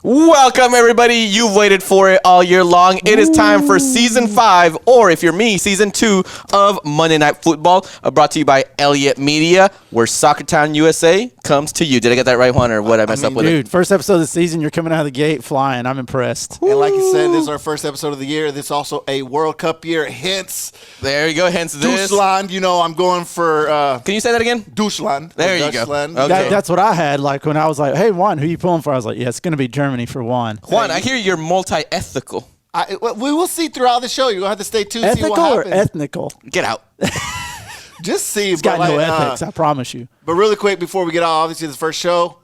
Welcome, everybody. You've waited for it all year long. It is time for Season 5, or if you're me, Season 2 of Monday Night Football, brought to you by Elliott Media, where Soccertown USA comes to you. Did I get that right, Juan, or what I messed up with dude, first episode of the season, you're coming out of the gate flying. I'm impressed. And like you said, this is our first episode of the year. This is also a World Cup year, hence There you go, hence this. Deutschland. You know, I'm going for Can you say that again? Deutschland. There you go. Deutschland. Okay. That's what I had. Like when I was like, hey, Juan, who you pulling for? I was like, yeah, it's going to be Germany for Juan. Juan, I hear you're multi-ethical. We will see throughout the show. You're going to have to stay tuned to see what Ethical or happens. ethnical? Get out. Just see. It's got no ethics, I promise you. But really quick, before we get out, obviously, this first show,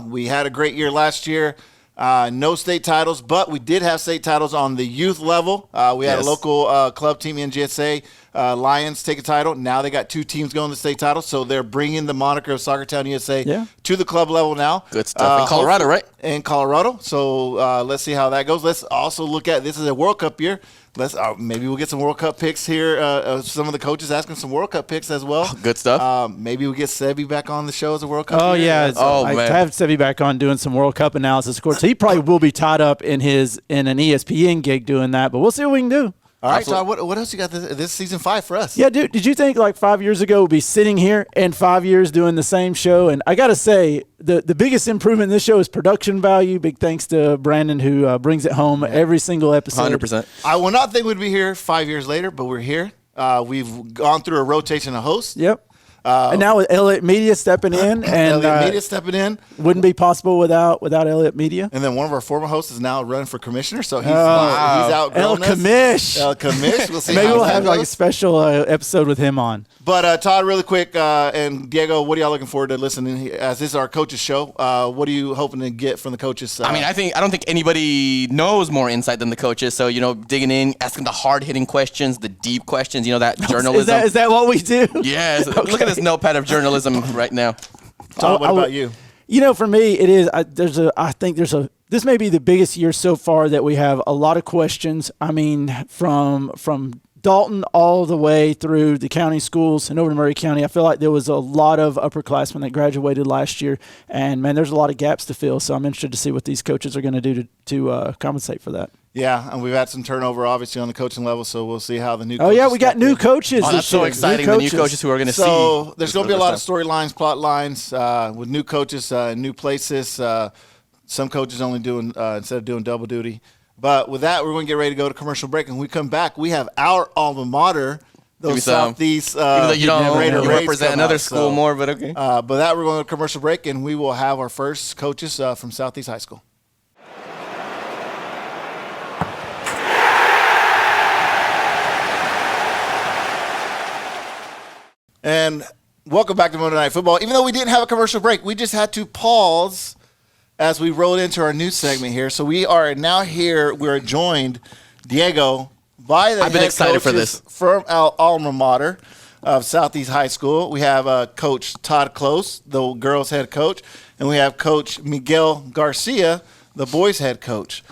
we had a great year last year. No state titles, but we did have state titles on the youth level. We had a local club team, NGSA, Lions, take a title. Now they got two teams going to state titles, so they're bringing the moniker of Soccertown USA to the club level now. Good stuff. In Colorado, right? In Colorado. So let's see how that goes. Let's also look at, this is a World Cup year. Let's maybe we'll get some World Cup picks here. Some of the coaches asking some World Cup picks as well. Good stuff. Maybe we'll get Sebi back on the show as a World Cup. Oh, year. yeah. Man. I have Sebi back on doing some World Cup analysis. Of course, he probably will be tied up in an ESPN gig doing that, but we'll see what we can do. All right, Todd, what else you got this season 5 for us? Yeah, dude, did you think like 5 years ago we'd be sitting here and 5 years doing the same show? And I got to say, the biggest improvement in this show is production value. Big thanks to Brandon, who brings it home every single episode. 100%. I will not think we'd be here 5 years later, but we're here. We've gone through a rotation of hosts. Yep. And now with Elliott Media stepping in, and Elliott Media stepping in. Wouldn't be possible without Elliott Media. And then one of our former hosts is now running for commissioner, so he's outgrown El us. Commish. El Commish. We'll see. Maybe how we'll that have like a goes. special episode with him on. But Todd, really quick, and Diego, what are y'all looking forward to listening? As this is our coaches show, what are you hoping to get from the coaches? I mean, I don't think anybody knows more insight than the coaches. So, digging in, asking the hard-hitting questions, the deep questions, that journalism. Is that what we do? Yes. Okay. Look at this notepad of journalism right now. Todd, what about you? For me, it is. This may be the biggest year so far that we have a lot of questions. I mean, from Dalton all the way through the county schools and over to Murray County. I feel like there was a lot of upperclassmen that graduated last year, and man, there's a lot of gaps to fill. So I'm interested to see what these coaches are going to do to compensate for that. Yeah, and we've had some turnover, obviously, on the coaching level, so we'll see how the new coaches. Oh, yeah, we got new coaches. Oh, that's so exciting, the new coaches who are going to see. So there's going to be a lot of storylines, plot lines with new coaches, new places. Some coaches only doing, instead of doing double duty. But with that, we're going to get ready to go to commercial break. And when we come back, we have our alma mater, those Southeast. Even though you don't you represent another school more, but okay. But that, we're going to commercial break, and we will have our first coaches from Southeast High School. And welcome back to Monday Night Football. Even though we didn't have a commercial break, we just had to pause as we rolled into our new segment here. So we are now here. We're joined, Diego, by the I've been head excited for coaches this. from our alma mater of Southeast High School. We have Coach Todd Close, the girls' head coach, and we have Coach Miguel Garcia, the boys' head coach.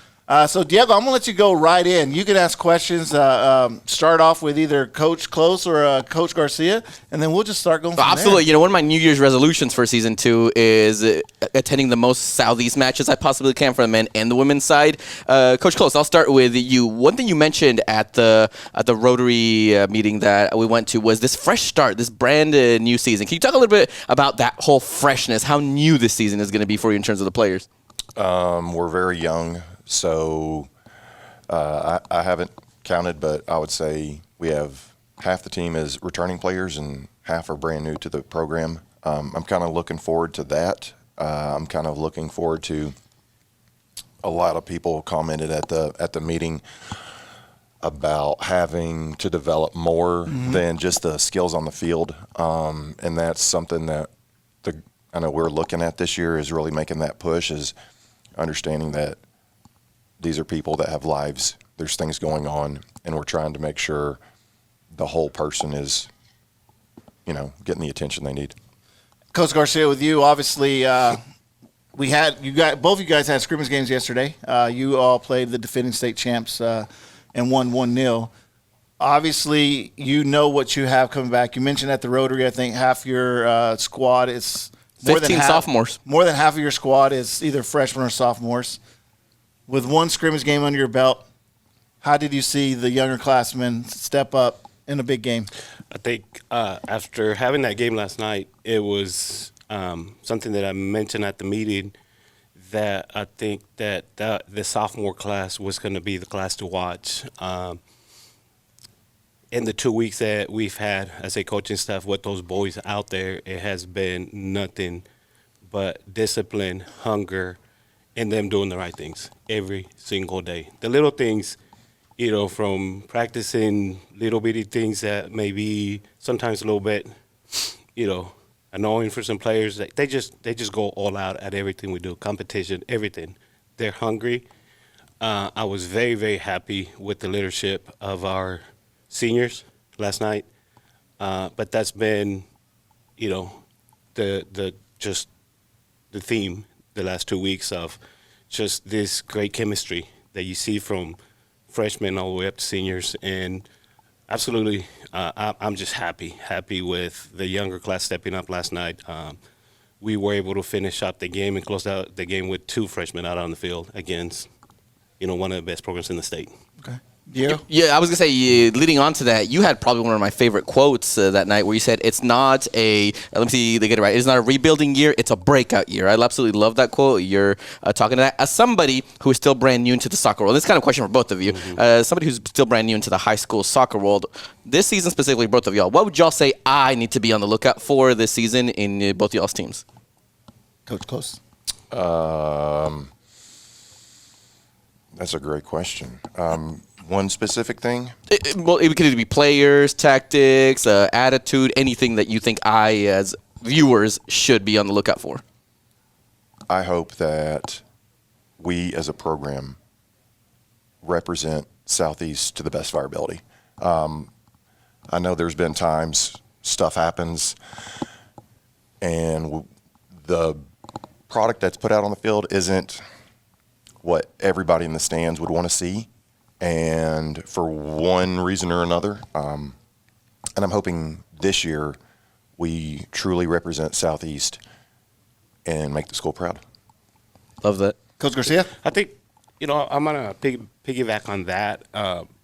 So, Diego, I'm going to let you go right in. You can ask questions. Start off with either Coach Close or Coach Garcia, and then we'll just start going from Absolutely. there. One of my New Year's resolutions for Season 2 is attending the most Southeast matches I possibly can for the men and the women's side. Coach Close, I'll start with you. One thing you mentioned at the Rotary meeting that we went to was this fresh start, this brand new season. Can you talk a little bit about that whole freshness, how new this season is going to be for you in terms of the players? We're very young. So I haven't counted, but I would say we have half the team is returning players and half are brand new to the program. I'm kind of looking forward to that. I'm kind of looking forward to a lot of people commented at the meeting about having to develop more than just the skills on the field. And that's something that I know we're looking at this year is really making that push, is understanding that these are people that have lives. There's things going on, and we're trying to make sure the whole person is, getting the attention they need. Coach Garcia, with you, obviously, both of you guys had scrimmage games yesterday. You all played the defending state champs and won 1-0. Obviously, you know what you have coming back. You mentioned at the Rotary, I think half your squad is more 15 sophomores. More than half of your squad is either freshmen or sophomores. with one scrimmage game under your belt, how did you see the younger classmen step up in a big game? I think after having that game last night, it was something that I mentioned at the meeting that I think that the sophomore class was going to be the class to watch. In the 2 weeks that we've had as a coaching staff with those boys out there, it has been nothing but discipline, hunger, and them doing the right things every single day. The little things, from practicing little bitty things that may be sometimes a little bit, annoying for some players. They just go all out at everything we do, competition, everything. They're hungry. I was very, very happy with the leadership of our seniors last night, but that's been, the theme the last 2 weeks of just this great chemistry that you see from freshmen all the way up to seniors, and absolutely, I'm just happy with the younger class stepping up last night. We were able to finish out the game and close out the game with 2 freshmen out on the field against, one of the best programs in the state. Okay. You? Yeah, I was going to say, leading on to that, you had probably one of my favorite quotes that night where you said, it's not let me see, they get it right, it's not a rebuilding year, it's a breakout year. I absolutely love that quote. You're talking to that. As somebody who is still brand new into the soccer world, this is kind of a question for both of you, somebody who's still brand new into the high school soccer world, this season specifically, both of y'all, what would y'all say I need to be on the lookout for this season in both y'all's teams? Coach Close. That's a great question. One specific thing? It could either be players, tactics, attitude, anything that you think I, as viewers, should be on the lookout for. I hope that we, as a program, represent Southeast to the best of our ability. I know there's been times stuff happens, and the product that's put out on the field isn't what everybody in the stands would want to see. And for one reason or another, and I'm hoping this year we truly represent Southeast and make the school proud. Love that. Coach Garcia? I think, I'm going to piggyback on that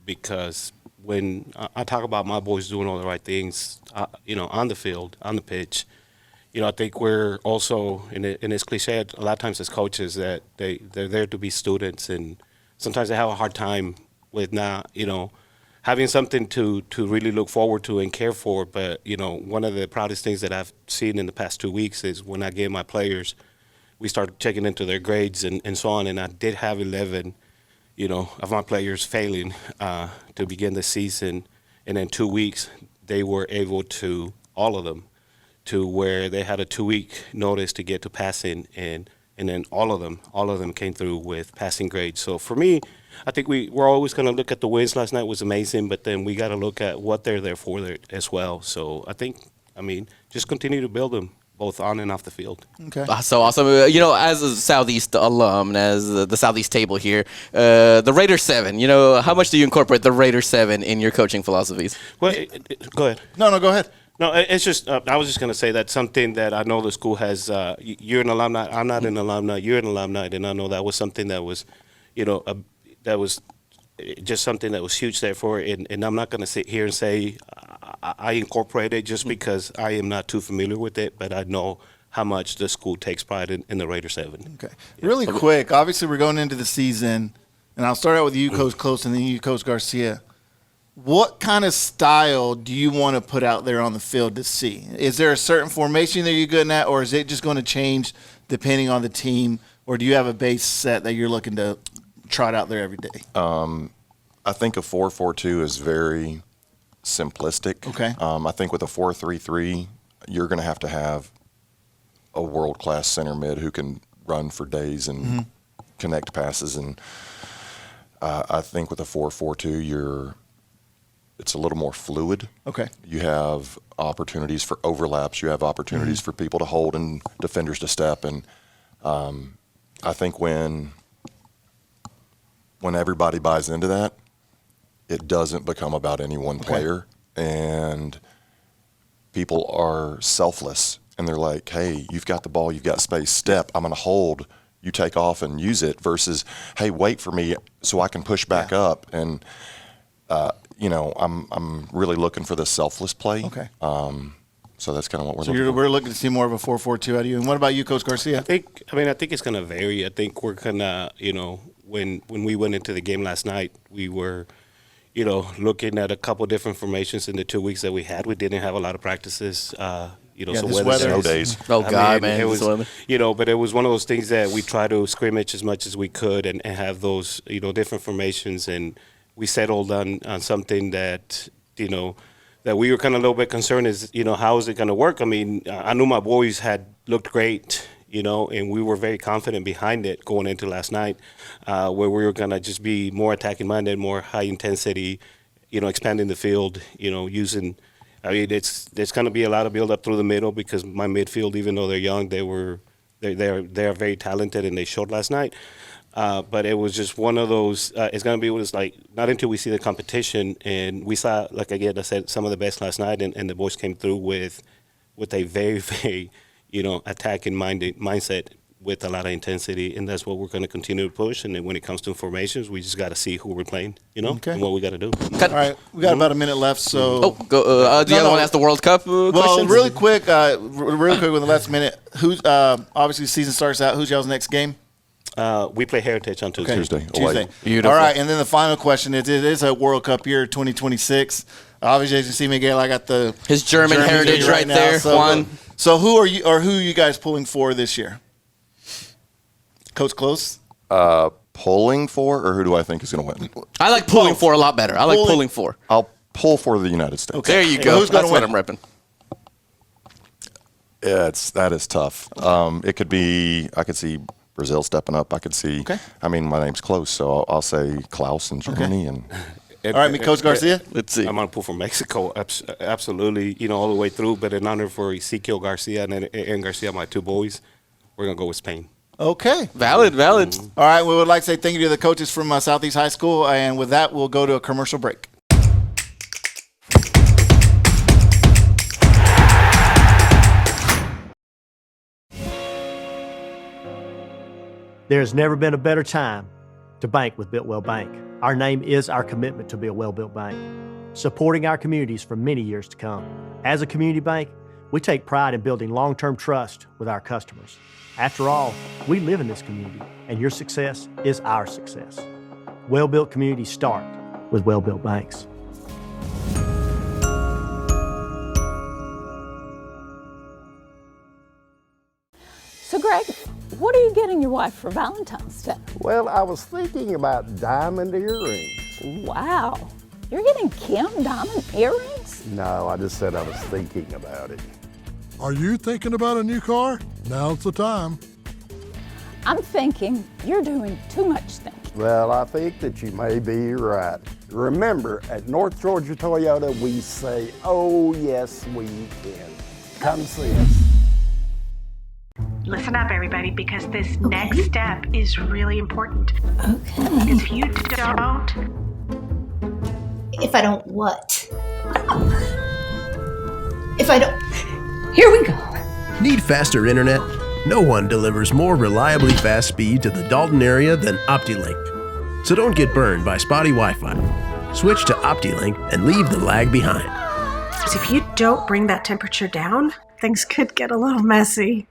because when I talk about my boys doing all the right things, on the field, on the pitch, I think we're also, and it's cliche a lot of times as coaches that they're there to be students, and sometimes they have a hard time with not, having something to really look forward to and care for. But, one of the proudest things that I've seen in the past 2 weeks is when I gave my players, we started checking into their grades and so on, and I did have 11, of my players failing to begin the season. And in 2 weeks, they were able to, all of them, to where they had a 2-week notice to get to passing, and then all of them came through with passing grades. So for me, I think we're always going to look at the wins. Last night was amazing, but then we got to look at what they're there for there as well. So I think, just continue to build them both on and off the field. Okay. So awesome. As a Southeast alum, as the Southeast table here, the Raider 7, how much do you incorporate the Raider 7 in your coaching philosophies? Well, go ahead. No, go ahead. No, it's just I was just going to say that's something that I know the school has. You're an alumni. I'm not an alumni. You're an alumni, and I know that was something that was, that was just something that was huge there for it. And I'm not going to sit here and say I incorporate it just because I am not too familiar with it, but I know how much the school takes pride in the Raider 7. Okay. Really quick, obviously we're going into the season, and I'll start out with you, Coach Close, and then you, Coach Garcia. What kind of style do you want to put out there on the field to see? Is there a certain formation that you're good at, or is it just going to change depending on the team, or do you have a base set that you're looking to trot out there every day? I think a 4-4-2 is very simplistic. Okay. I think with a 4-3-3, you're going to have a world-class center mid who can run for days and connect passes. And I think with a 4-4-2, it's a little more fluid. Okay. You have opportunities for overlaps. You have opportunities for people to hold and defenders to step. And I think when everybody buys into that, it doesn't become about any one player. And people are selfless. And they're like, hey, you've got the ball, you've got space, step, I'm going to hold. you take off and use it versus, hey, wait for me so I can push back up. And, I'm really looking for the selfless play. Okay. So that's kind of what we're So looking for. we're looking to see more of a 4-4-2 out of you. And what about you, Coach Garcia? I think it's going to vary. I think we're going to, when we went into the game last night, we were, looking at a couple different formations in the 2 weeks that we had. We didn't have a lot of practices, so this weather Snow days. Oh, God, man. It this was, weather. but it was one of those things that we try to scrimmage as much as we could and have those, different formations. And we settled on something that, that we were kind of a little bit concerned is, how is it going to work? I mean, I knew my boys had looked great, and we were very confident behind it going into last night, where we were going to just be more attacking minded, more high intensity, expanding the field, using. I mean, there's going to be a lot of build up through the middle because my midfield, even though they're young, they're very talented and they showed last night. But it was just one of those. It's going to be what it's like. Not until we see the competition, and we saw, like again, I said, some of the best last night, and the boys came through with a very, very, attacking mindset with a lot of intensity, and that's what we're going to continue to push. And then when it comes to formations, we just got to see who we're playing, and what we got to do. All right, we got about a minute left, so. Do you want to ask the World Cup Well, questions? really quick with the last minute. Who's obviously season starts out. Who's y'all's next game? We play Heritage on Tuesday. Okay. Tuesday. Beautiful. All right, and then the final question is: it is a World Cup year, 2026. Obviously, as you see, Miguel, I got his German heritage right now, there. Juan. So who are you guys pulling for this year? Coach Close. Pulling for, or who do I think is going to win? I like pulling for a lot better. I like pulling for. I'll pull for the United States. There you go. Who's gonna That's what win? I'm repping. Yeah, that is tough. It could be. I could see Brazil stepping up. I could see. Okay. I mean, my name's close, so I'll say Klaus in Germany. And All right, Coach Garcia. Let's see. I'm going to pull for Mexico, absolutely, all the way through. But in honor for Ezekiel Garcia and Aaron Garcia, my two boys, we're going to go with Spain. Okay. Valid. All right, we would like to say thank you to the coaches from Southeast High School, and with that, we'll go to a commercial break. There's never been a better time to bank with Builtwell Bank. Our name is our commitment to be a well-built bank, supporting our communities for many years to come. As a community bank, we take pride in building long-term trust with our customers. After all, we live in this community, and your success is our success. Well-built communities start with well-built banks. So, Greg, what are you getting your wife for Valentine's Day? Well, I was thinking about diamond earrings. Wow, you're getting Kim diamond earrings? No, I just said I was thinking about it. Are you thinking about a new car? Now's the time. I'm thinking you're doing too much thinking. Well, I think that you may be right. Remember, at North Georgia Toyota, we say, oh, yes, we can. Come see us. Listen up, everybody, because this next step is really important. Okay. Because if you don't... If I don't what? If I don't... Here we go. Need faster internet? No one delivers more reliably fast speed to the Dalton area than OptiLink. So don't get burned by spotty Wi-Fi. Switch to OptiLink and leave the lag behind. If you don't bring that temperature down, things could get a little messy.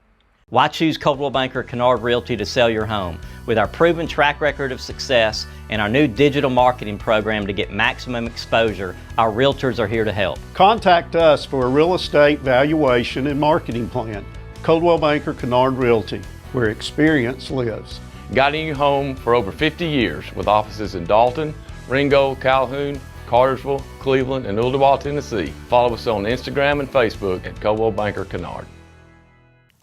Why choose Coldwell Banker Kennard Realty to sell your home? With our proven track record of success and our new digital marketing program to get maximum exposure, our realtors are here to help. Contact us for a real estate valuation and marketing plan. Coldwell Banker Kennard Realty, where experience lives. Guiding you home for over 50 years with offices in Dalton, Ringgold, Calhoun, Cartersville, Cleveland, and Ooltewah, Tennessee. Follow us on Instagram and Facebook at Coldwell Banker Kennard.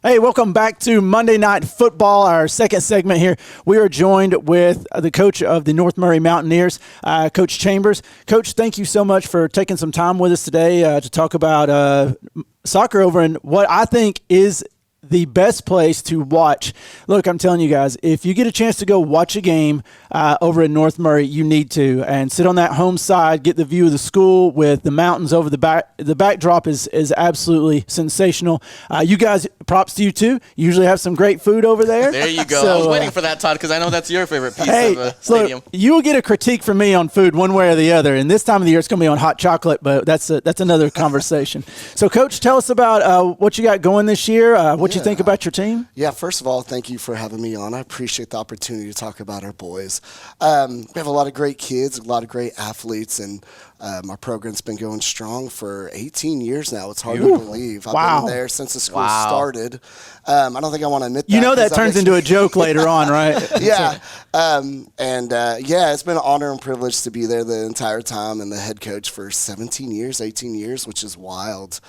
Hey, welcome back to Monday Night Football, our second segment here. We are joined with the coach of the North Murray Mountaineers, Coach Chambers. Coach, thank you so much for taking some time with us today to talk about soccer over in what I think is the best place to watch. Look, I'm telling you guys, if you get a chance to go watch a game over in North Murray, you need to. And sit on that home side, get the view of the school with the mountains over the back. The backdrop is absolutely sensational. You guys, props to you too. You usually have some great food over there. There you go. So, I was waiting for that, Todd, because I know that's your favorite piece of the stadium. Look, you will get a critique from me on food one way or the other. And this time of the year, it's going to be on hot chocolate, but that's another conversation. So, Coach, tell us about what you got going this year. What you think about your team? Yeah, first of all, thank you for having me on. I appreciate the opportunity to talk about our boys. We have a lot of great kids, a lot of great athletes, and our program's been going strong for 18 years now. It's hard to believe. I've been there since the school started. I don't think I want to admit that. You know that turns into a joke later on, right? Yeah. It's been an honor and privilege to be there the entire time and the head coach for 17 years, 18 years, which is wild.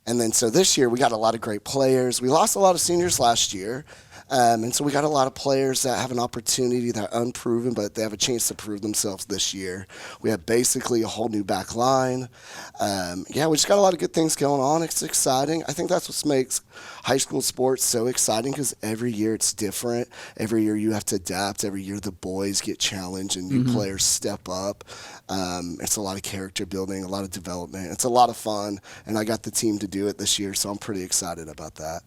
And then so this year we got a lot of great players. We lost a lot of seniors last year. And so we got a lot of players that have an opportunity that are unproven, but they have a chance to prove themselves this year. We have basically a whole new back line. We just got a lot of good things going on. It's exciting. I think that's what makes high school sports so exciting, because every year it's different. Every year you have to adapt. Every year the boys get challenged and new players step up. It's a lot of character building, a lot of development. It's a lot of fun, and I got the team to do it this year, so I'm pretty excited about that.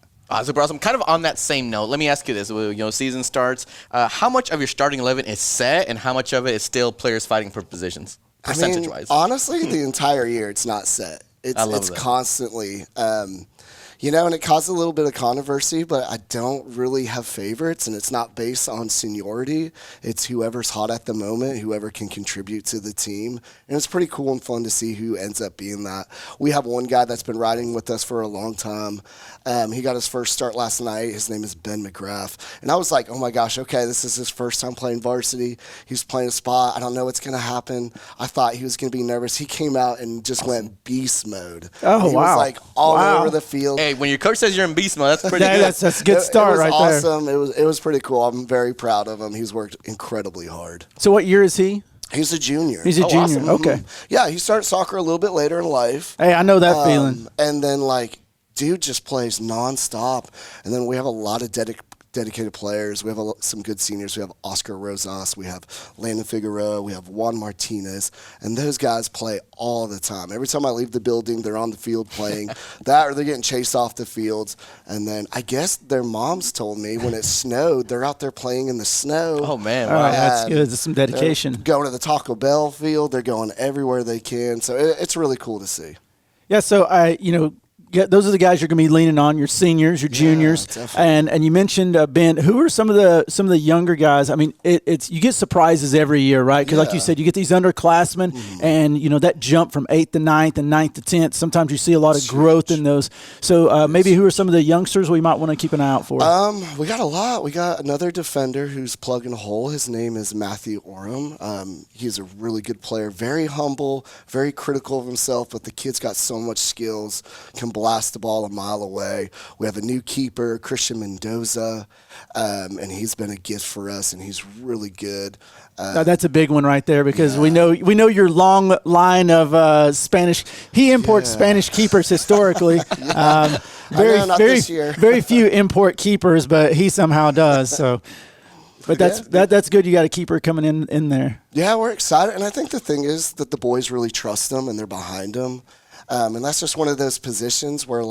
Super awesome. Kind of on that same note, let me ask you this. Season starts. How much of your starting 11 is set, and how much of it is still players fighting for positions, percentage-wise? Honestly, the entire year it's not set. It's constantly and it caused a little bit of controversy, but I don't really have favorites, and it's not based on seniority. It's whoever's hot at the moment, whoever can contribute to the team, and it's pretty cool and fun to see who ends up being that. We have one guy that's been riding with us for a long time. He got his first start last night. His name is Ben McGrath, and I was like, oh my gosh, okay, this is his first time playing varsity. He's playing a spot. I don't know what's going to happen. I thought he was going to be nervous. He came out and just went beast mode. Oh, he wow. was like all over the field. Hey, when your coach says you're in beast mode, that's pretty good. That's a good start right there. It was awesome. It was pretty cool. I'm very proud of him. He's worked incredibly hard. So what year is he? He's a junior. He's a junior. Awesome. Okay. Yeah, he started soccer a little bit later in life. Hey, I know that feeling. And then, dude just plays nonstop. And then we have a lot of dedicated players. We have some good seniors. We have Oscar Rosas. We have Landon Figueroa. We have Juan Martinez. And those guys play all the time. Every time I leave the building, they're on the field playing. That or they're getting chased off the fields. And then I guess their moms told me when it snowed, they're out there playing in the snow. Oh, man. Wow. That's good. That's some dedication. Going to the Taco Bell field. They're going everywhere they can. So it's really cool to see. Yeah, so those are the guys you're going to be leaning on, your seniors, your juniors, and you mentioned Ben. Who are some of the younger guys? I mean, it's you get surprises every year, right? Because like you said, you get these underclassmen, and that jump from 8th to 9th and 9th to 10th. Sometimes you see a lot of growth in those. So maybe who are some of the youngsters we might want to keep an eye out for? We got a lot. We got another defender who's plugging a hole. His name is Matthew Oram. He's a really good player, very humble, very critical of himself, but the kid's got so much skills, can blast the ball a mile away. We have a new keeper, Christian Mendoza, and he's been a gift for us, and he's really good. That's a big one right there, because we know your long line of Spanish. He imports Spanish keepers historically. Very few import keepers, but he somehow does. So, but that's good. You got a keeper coming in there. Yeah, we're excited, and I think the thing is that the boys really trust him and they're behind him. And that's just one of those positions where,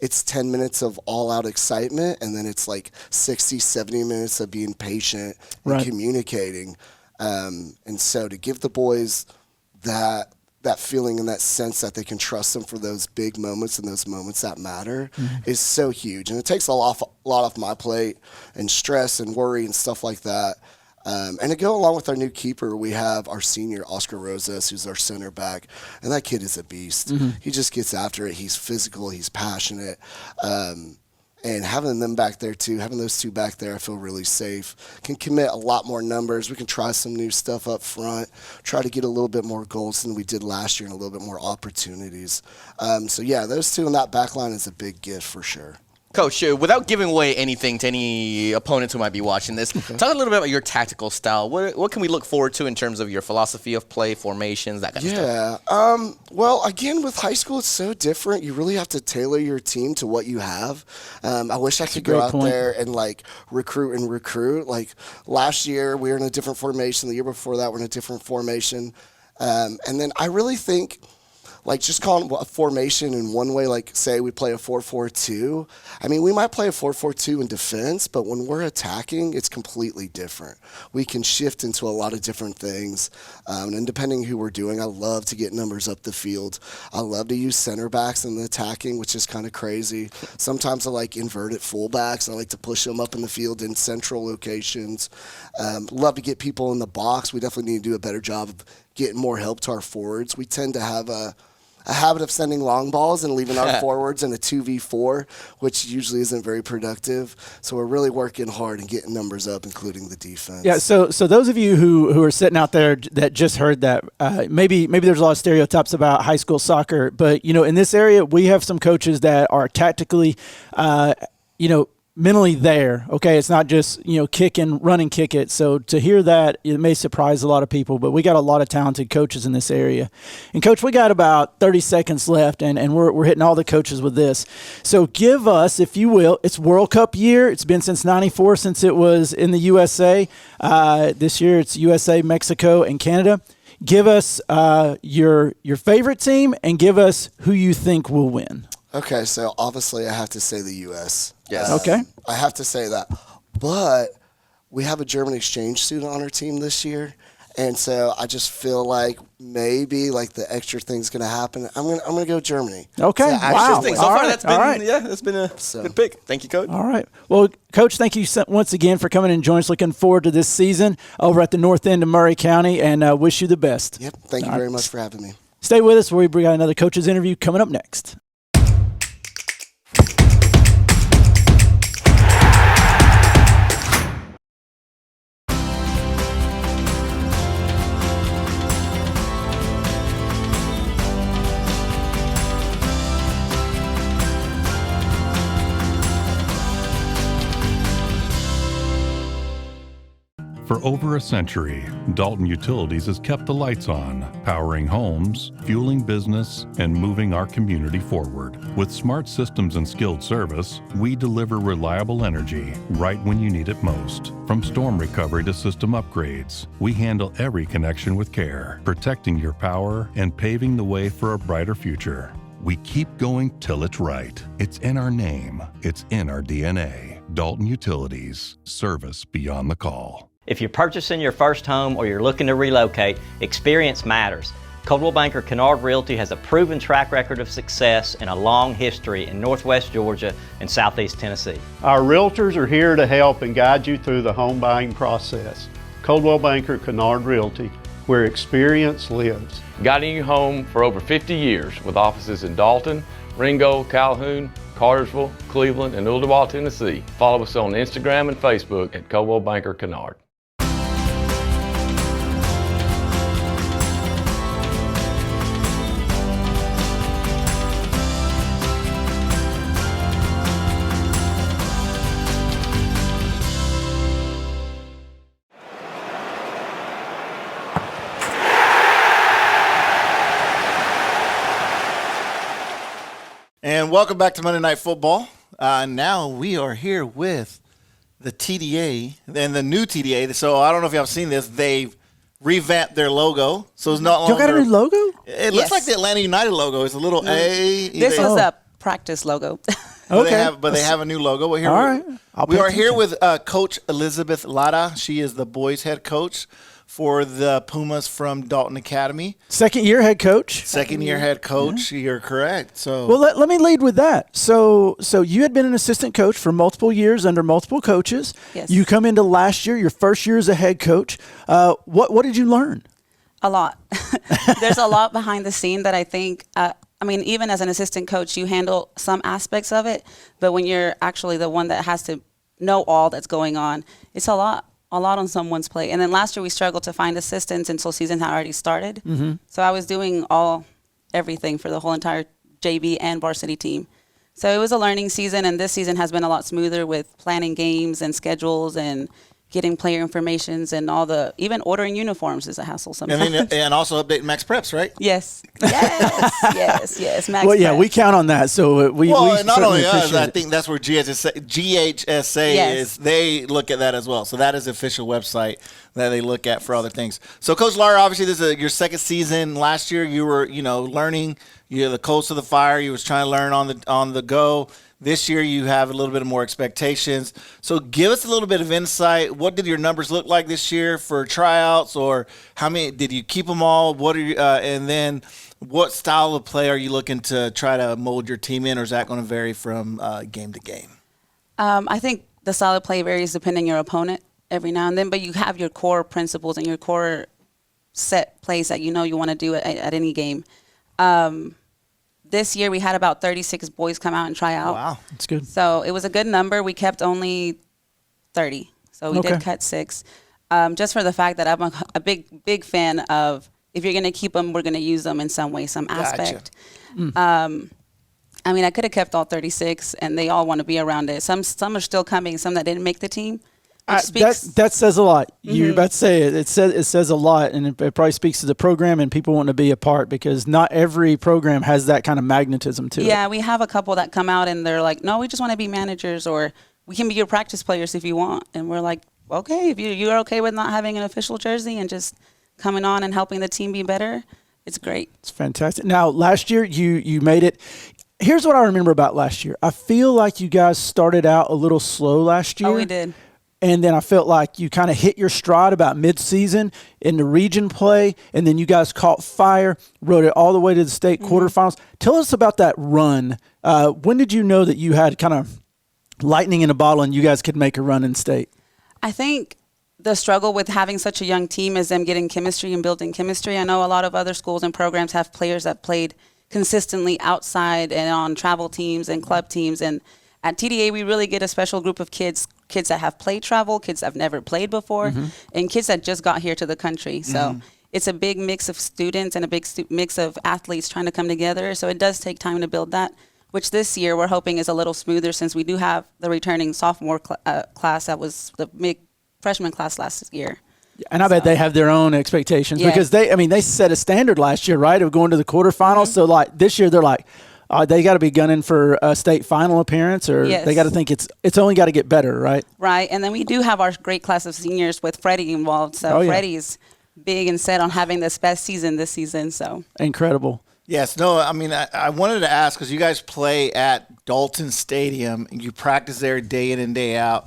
it's 10 minutes of all-out excitement, and then it's 60, 70 minutes of being patient and communicating. And so to give the boys that feeling and that sense that they can trust them for those big moments and those moments that matter is so huge. And it takes a lot off my plate and stress and worry and stuff like that. And to go along with our new keeper, we have our senior, Oscar Rosas, who's our center back. And that kid is a beast. He just gets after it. He's physical. He's passionate. And having them back there, too, having those two back there, I feel really safe. Can commit a lot more numbers. We can try some new stuff up front, try to get a little bit more goals than we did last year and a little bit more opportunities. Those two in that back line is a big gift for sure. Coach, without giving away anything to any opponents who might be watching this, talk a little bit about your tactical style. What can we look forward to in terms of your philosophy of play, formations, that kind of stuff? Yeah. Well, again, with high school, it's so different. You really have to tailor your team to what you have. I wish I could go out there and like recruit. Like last year, we were in a different formation. The year before that, we're in a different formation. And then I really think, like, just calling a formation in one way, like, say we play a 4-4-2. I mean, we might play a 4-4-2 in defense, but when we're attacking, it's completely different. We can shift into a lot of different things. And depending who we're doing, I love to get numbers up the field. I love to use center backs in the attacking, which is kind of crazy. Sometimes I like inverted fullbacks. I like to push them up in the field in central locations. Love to get people in the box. We definitely need to do a better job of getting more help to our forwards. We tend to have a habit of sending long balls and leaving our forwards in a 2v4, which usually isn't very productive. So we're really working hard and getting numbers up, including the defense. Yeah, so those of you who are sitting out there that just heard that, maybe there's a lot of stereotypes about high school soccer, but, in this area, we have some coaches that are tactically, mentally there. Okay, it's not just kick and kick it. So to hear that, it may surprise a lot of people, but we got a lot of talented coaches in this area. And Coach, we got about 30 seconds left, and we're hitting all the coaches with this. So give us, if you will, it's World Cup year. It's been since '94 since it was in the USA. This year it's USA, Mexico, and Canada. Give us your favorite team and give us who you think will win. Okay, so obviously I have to say the U.S. Yes. Okay. I have to say that. But we have a German exchange student on our team this year, and so I just feel like maybe like the extra thing's going to happen. I'm gonna go Germany. Okay. So wow. So far, that's been a good pick. Thank you, Coach. All right. Well, Coach, thank you once again for coming and joining us. Looking forward to this season over at the north end of Murray County, and wish you the best. Yep. Thank you very much for having me. Stay with us. We got another coach's interview coming up next. For over a century, Dalton Utilities has kept the lights on, powering homes, fueling business, and moving our community forward. With smart systems and skilled service, we deliver reliable energy right when you need it most. From storm recovery to system upgrades, we handle every connection with care, protecting your power and paving the way for a brighter future. We keep going till it's right. It's in our name. It's in our DNA. Dalton Utilities, service beyond the call. If you're purchasing your first home or you're looking to relocate, experience matters. Coldwell Banker Kennard Realty has a proven track record of success and a long history in Northwest Georgia and Southeast Tennessee. Our realtors are here to help and guide you through the home buying process. Coldwell Banker Kennard Realty, where experience lives. Guiding you home for over 50 years with offices in Dalton, Ringgold, Calhoun, Cartersville, Cleveland, and Ooltewah, Tennessee. Follow us on Instagram and Facebook at Coldwell Banker Kennard. And welcome back to Monday Night Football. Now we are here with the TDA and the new TDA. So I don't know if y'all have seen this. They've revamped their logo. So it's not longer. You got a new logo? It looks like the Atlanta United logo. It's a little A. This was a practice logo. But they have a new logo. Well, here we are here with Coach Elizabeth Lara. She is the boys' head coach for the Pumas from Dalton Academy. Second year head coach. Second year head coach. Yeah. You're correct. So well, let me lead with that. So you had been an assistant coach for multiple years under multiple coaches. Yes. You come into last year, your first year as a head coach. What did you learn? A lot. There's a lot behind the scene that I think. Even as an assistant coach, you handle some aspects of it, but when you're actually the one that has to know all that's going on, it's a lot on someone's plate. And then last year we struggled to find assistants until season had already started. Mm-hmm. So I was doing everything for the whole entire JV and varsity team. So it was a learning season, and this season has been a lot smoother with planning games and schedules and getting player informations and even ordering uniforms is a hassle sometimes. And also update Max Preps, right? Yes. Yes. Max Well, yeah, Preps. we count on that. So we and not only certainly us, appreciate I it. think that's where GHSA Yes. is. They look at that as well. So that is the official website that they look at for other things. So Coach Lara, obviously this is your second season. Last year you were, learning. You're the coast of the fire. You was trying to learn on the go. This year you have a little bit more expectations. So give us a little bit of insight. What did your numbers look like this year for tryouts, or how many did you keep them all? What are you, and then what style of play are you looking to try to mold your team in, or is that going to vary from game to game? I think the style of play varies depending on your opponent every now and then, but you have your core principles and your core set plays that you want to do at any game. This year we had about 36 boys come out and try out. Wow, that's good. So it was a good number. We kept only 30. So we did cut 6. Just for the fact that I'm a big fan of, if you're going to keep them, we're going to use them in some way, some aspect. Gotcha. I could have kept all 36, and they all want to be around it. Some are still coming, some that didn't make the team. That says a lot. You're about to say it. It says a lot, and it probably speaks to the program and people want to be a part, because not every program has that kind of magnetism to it. Yeah, we have a couple that come out and they're like, no, we just want to be managers, or we can be your practice players if you want. And we're like, okay, if you're okay with not having an official jersey and just coming on and helping the team be better, it's great. It's fantastic. Now, last year you made it. Here's what I remember about last year. I feel like you guys started out a little slow last year. Oh, we did. And then I felt like you kind of hit your stride about mid-season in the region play, and then you guys caught fire, rode it all the way to the state quarterfinals. Tell us about that run. When did you know that you had kind of lightning in a bottle and you guys could make a run in state? I think the struggle with having such a young team is them getting chemistry and building chemistry. I know a lot of other schools and programs have players that played consistently outside and on travel teams and club teams, and at TDA, we really get a special group of kids that have played travel, kids that have never played before, and kids that just got here to the country. So it's a big mix of students and a big mix of athletes trying to come together. So it does take time to build that, which this year we're hoping is a little smoother, since we do have the returning sophomore class that was the big freshman class last year. And I bet they have their own expectations, because they set a standard last year, right, of going to the quarterfinals. So like this year they're like, they got to be gunning for a state final appearance, or they got to think it's only got to get better, right? Right, and then we do have our great class of seniors with Freddie involved. So Freddie's big and set on having this best season this season. So incredible. Yes, no, I wanted to ask, because you guys play at Dalton Stadium and you practice there day in and day out.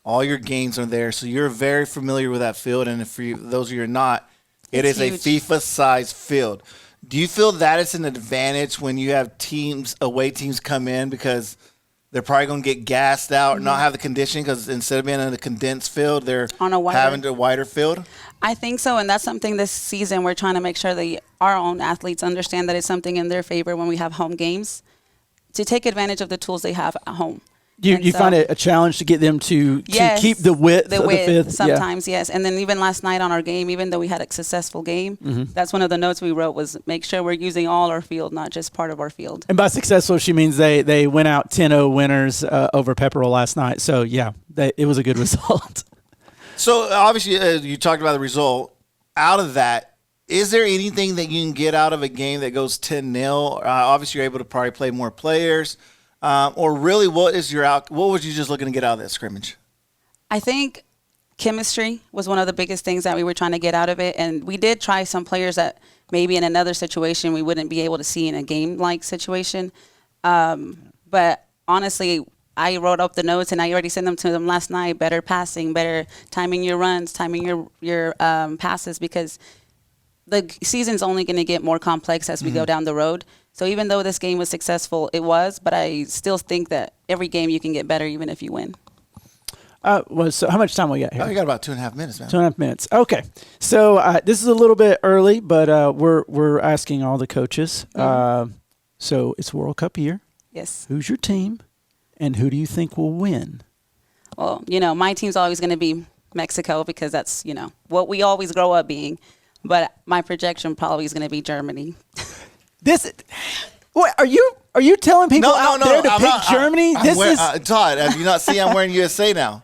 All your games are there, so you're very familiar with that field. And for those of you who are not, it is huge. a FIFA-sized field. Do you feel that it's an advantage when you have away teams come in, because they're probably going to get gassed out, not have the conditioning, because instead of being in a condensed field, they're having a wider field? I think so, and that's something this season we're trying to make sure that our own athletes understand that it's something in their favor when we have home games, to take advantage of the tools they have at home. You find it a challenge to get them to keep the width of the fifth? Sometimes, yes. And then even last night on our game, even though we had a successful game, that's one of the notes we wrote, was make sure we're using all our field, not just part of our field. And by successful, she means they went out 10-0 winners over Pepperell last night. So, yeah, it was a good result. So, obviously, you talked about the result. Out of that, is there anything that you can get out of a game that goes 10-0? Obviously, you're able to probably play more players. Or really, what was you just looking to get out of that scrimmage? I think chemistry was one of the biggest things that we were trying to get out of it. And we did try some players that maybe in another situation we wouldn't be able to see in a game-like situation. But honestly, I wrote up the notes and I already sent them to them last night. Better passing, better timing your runs, timing your passes, because the season's only going to get more complex as we go down the road. So even though this game was successful, but I still think that every game you can get better even if you win. So how much time we got here? We got about 2.5 minutes, man. 2.5 minutes. Okay. So this is a little bit early, but we're asking all the coaches. So it's World Cup year. Yes. Who's your team, and who do you think will win? Well, my team's always going to be Mexico, because that's, what we always grow up being. But my projection probably is going to be Germany. Are Are you telling people out there to I'm pick not- Germany? Todd, have you not seen I'm wearing USA now?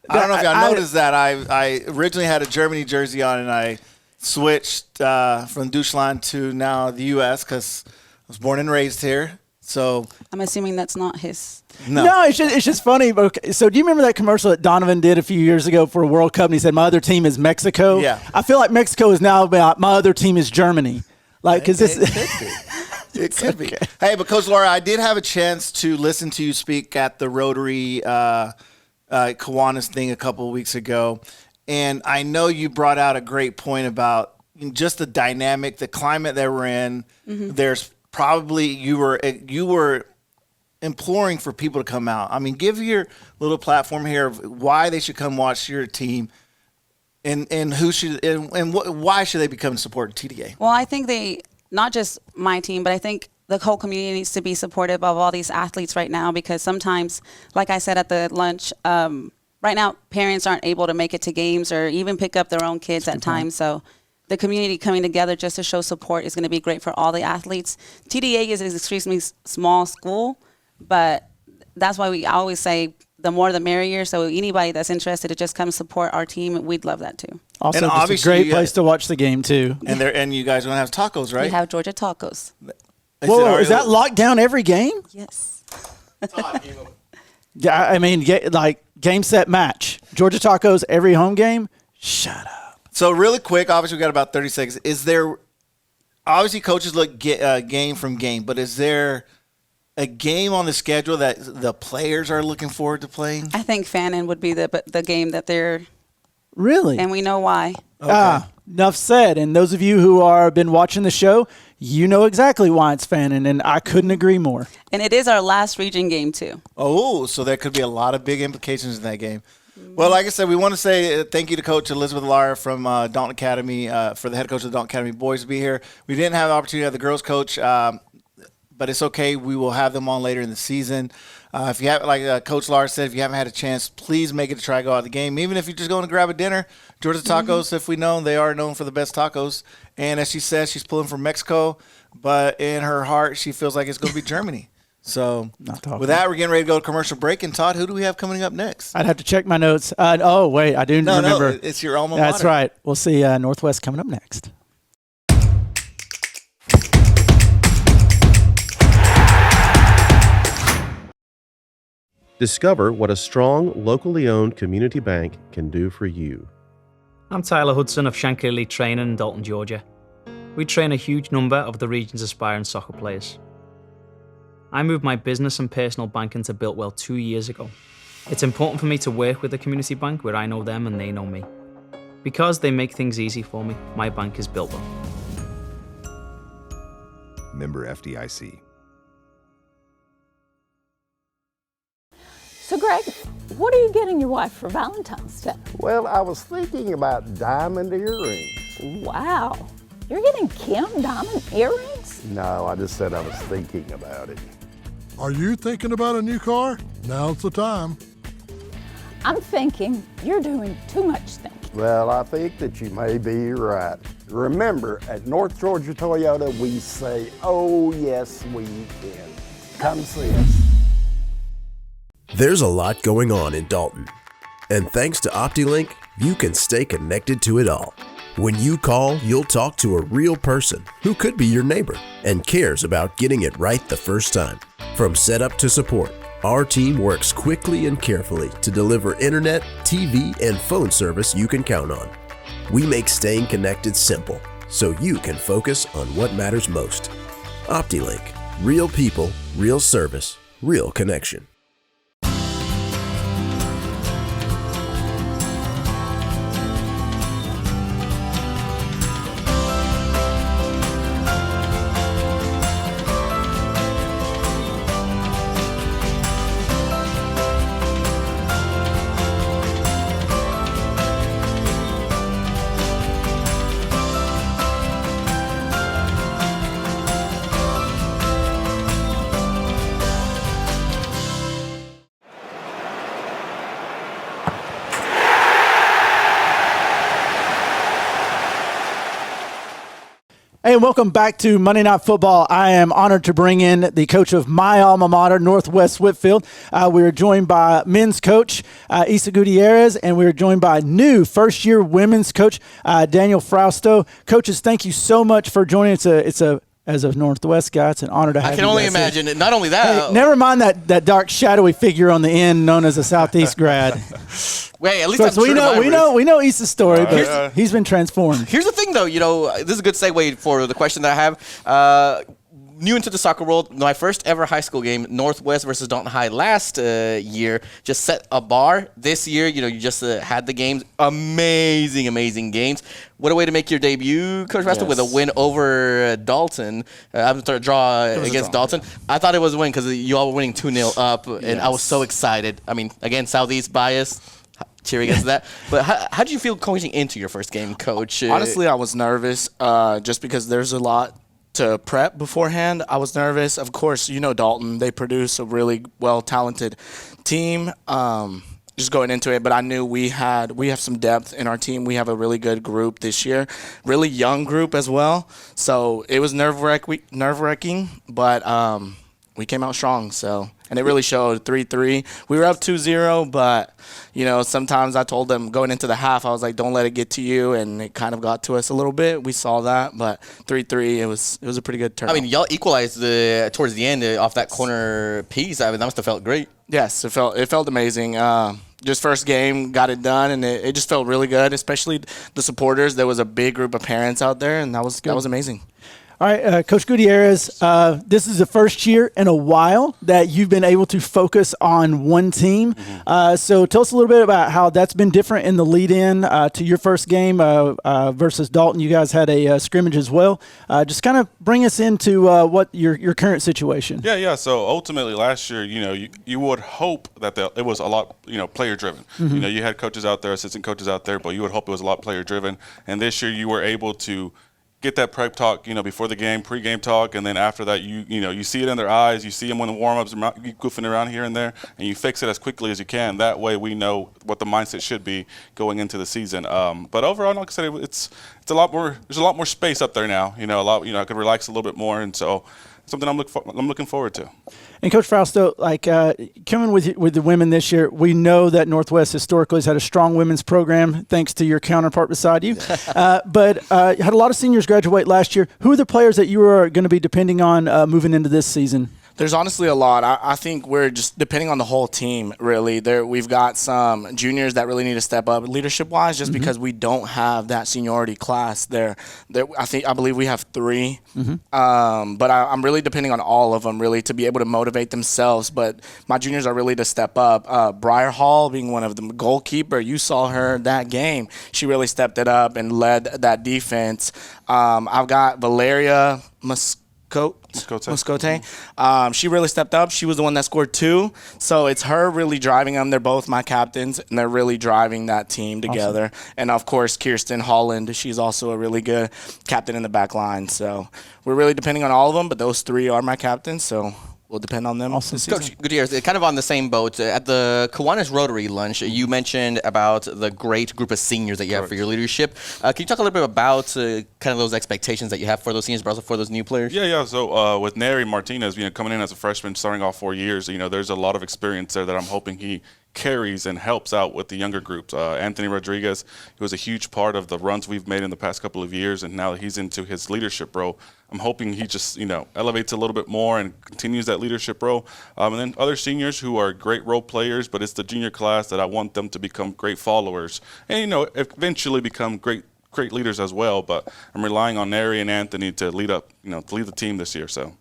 I don't know if y'all noticed that. I originally had a Germany jersey on, and I switched from Deutschland to now the U.S. because I was born and raised here. So I'm assuming that's not his. No, it's just funny. Okay, so do you remember that commercial that Donovan did a few years ago for a World Cup? And he said, "My other team is Mexico." Yeah. I feel like Mexico is now about my other team is Germany. Like, because it could be. Hey, but Coach Laura, I did have a chance to listen to you speak at the Rotary Kiwanis thing a couple of weeks ago, and I know you brought out a great point about just the dynamic, the climate that we're in. Mm-hmm. There's probably you were imploring for people to come out. I mean, give your little platform here of why they should come watch your team, and who should and why should they be coming to support TDA? Well, I think not just my team, but I think the whole community needs to be supportive of all these athletes right now, because sometimes, like I said at the lunch, right now parents aren't able to make it to games or even pick up their own kids at times. So the community coming together just to show support is going to be great for all the athletes. TDA is an extremely small school, but that's why we always say the more the merrier. So anybody that's interested to just come support our team, we'd love that too. Also, it's a great place to watch the game too. And you guys are going to have tacos, right? We have Georgia tacos. Whoa, is that locked down every game? Yes. Yeah, I mean, game, set, match. Georgia tacos every home game? Shut up. So really quick, obviously we got about 30 seconds. Is there, obviously coaches look game from game, but is there a game on the schedule that the players are looking forward to playing? I think Fannin would be the game that they're really, and we know why. Okay. Enough said. And those of you who are been watching the show, you know exactly why it's Fannin, and I couldn't agree more. And it is our last region game too. Oh, so there could be a lot of big implications in that game. Well, like I said, we want to say thank you to Coach Elizabeth Lara from Dalton Academy, for the head coach of the Dalton Academy boys to be here. We didn't have the opportunity to have the girls coach, but it's okay. We will have them on later in the season. If you have, like Coach Lara said, if you haven't had a chance, please make it to try to go out of the game. Even if you're just going to grab a dinner, Georgia Tacos, if we know, they are known for the best tacos. And as she says, she's pulling from Mexico, but in her heart, she feels like it's going to be Germany. So with that, we're getting ready to go to commercial break. And Todd, who do we have coming up next? I'd have to check my notes. Oh, wait, I do remember. No, it's your alma mater. That's right. We'll see Northwest coming up next. Discover what a strong, locally owned community bank can do for you. I'm Tyler Hudson of Shankly Elite Training in Dalton, Georgia. We train a huge number of the region's aspiring soccer players. I moved my business and personal banking to Builtwell 2 years ago. It's important for me to work with a community bank where I know them and they know me. Because they make things easy for me, my bank is Builtwell. Member FDIC. So, Greg, what are you getting your wife for Valentine's Day? Well, I was thinking about diamond earrings. Wow. You're getting Kim diamond earrings? No, I just said I was thinking about it. Are you thinking about a new car? Now's the time. I'm thinking you're doing too much thinking. Well, I think that you may be right. Remember, at North Georgia Toyota, we say, oh, yes, we can. Come see us. There's a lot going on in Dalton. And thanks to OptiLink, you can stay connected to it all. When you call, you'll talk to a real person who could be your neighbor and cares about getting it right the first time. From setup to support, our team works quickly and carefully to deliver internet, TV, and phone service you can count on. We make staying connected simple so you can focus on what matters most. OptiLink. Real people, real service, real connection. Hey, and welcome back to Monday Night Football. I am honored to bring in the coach of my alma mater, Northwest Whitfield. We are joined by men's coach, Isa Gutierrez, and we are joined by new first-year women's coach, Daniel Frausto. Coaches, thank you so much for joining. It's a as a Northwest guy, it's an honor to have you. I can only imagine it. Not only that. Hey, never mind that dark, shadowy figure on the end known as a Southeast grad. Wait, at least we know Isa's story, but he's been transformed. Here's the thing, though. This is a good segue for the question that I have. New into the soccer world, my first ever high school game, Northwest versus Dalton High last year, just set a bar. This year, you just had the games. Amazing games. What a way to make your debut, Coach Frausto, with a win over Dalton. I'm sorry, draw against Dalton. I thought it was a win because you all were winning 2-0 up, and I was so excited. I mean, again, Southeast bias. Cheer against that. But how did you feel going into your first game, Coach? Honestly, I was nervous just because there's a lot to prep beforehand. I was nervous. Of course, Dalton. They produce a really well-talented team. Just going into it, but I knew we have some depth in our team. We have a really good group this year, really young group as well. So it was nerve-wracking, but we came out strong. And it really showed. 3-3. We were up 2-0, but sometimes I told them going into the half, I was like, don't let it get to you, and it kind of got to us a little bit. We saw that, but 3-3, it was a pretty good turnout. I mean, y'all equalized towards the end off that corner piece. I mean, that must have felt great. Yes, it felt amazing. Just first game, got it done, and it just felt really good, especially the supporters. There was a big group of parents out there, and that was amazing. All right, Coach Gutierrez, this is the first year in a while that you've been able to focus on one team. So tell us a little bit about how that's been different in the lead-in to your first game versus Dalton. You guys had a scrimmage as well. Just kind of bring us into what your current situation. Yeah. So ultimately last year, you would hope that it was a lot, player-driven. You had coaches out there, assistant coaches out there, but you would hope it was a lot player-driven. And this year you were able to get that prep talk, before the game, pre-game talk, and then after that, you see it in their eyes. You see them when the warm-ups are goofing around here and there, and you fix it as quickly as you can. That way, we know what the mindset should be going into the season. But overall, like I said, it's a lot more. There's a lot more space up there now. I could relax a little bit more, and so something I'm looking forward to. And Coach Frausto, coming with the women this year, we know that Northwest historically has had a strong women's program, thanks to your counterpart beside you. But had a lot of seniors graduate last year. Who are the players that you are going to be depending on moving into this season? There's honestly a lot. I think we're just depending on the whole team, really. We've got some juniors that really need to step up leadership-wise just because we don't have that seniority class there. I believe we have 3. But I'm really depending on all of them, really, to be able to motivate themselves. But my juniors are really to step up. Briar Hall being one of them, goalkeeper, you saw her that game. She really stepped it up and led that defense. I've got Valeria Muscote. She really stepped up. She was the one that scored 2. So it's her really driving them. They're both my captains, and they're really driving that team together. Awesome. And, of course, Kirsten Holland. She's also a really good captain in the back line. So we're really depending on all of them, but those 3 are my captains. So we'll depend on them. Awesome. Coach Gutierrez, kind of on the same boat. At the Kiwanis Rotary lunch, you mentioned about the great group of seniors that you have for your leadership. Can you talk a little bit about kind of those expectations that you have for those seniors, but also for those new players? Yeah. So with Neri Martinez, coming in as a freshman, starting off 4 years, there's a lot of experience there that I'm hoping he carries and helps out with the younger groups. Anthony Rodriguez, he was a huge part of the runs we've made in the past couple of years, and now that he's into his leadership role, I'm hoping he just, elevates a little bit more and continues that leadership role. And then other seniors who are great role players, but it's the junior class that I want them to become great followers and, eventually become great leaders as well. But I'm relying on Neri and Anthony to lead the team this year. So.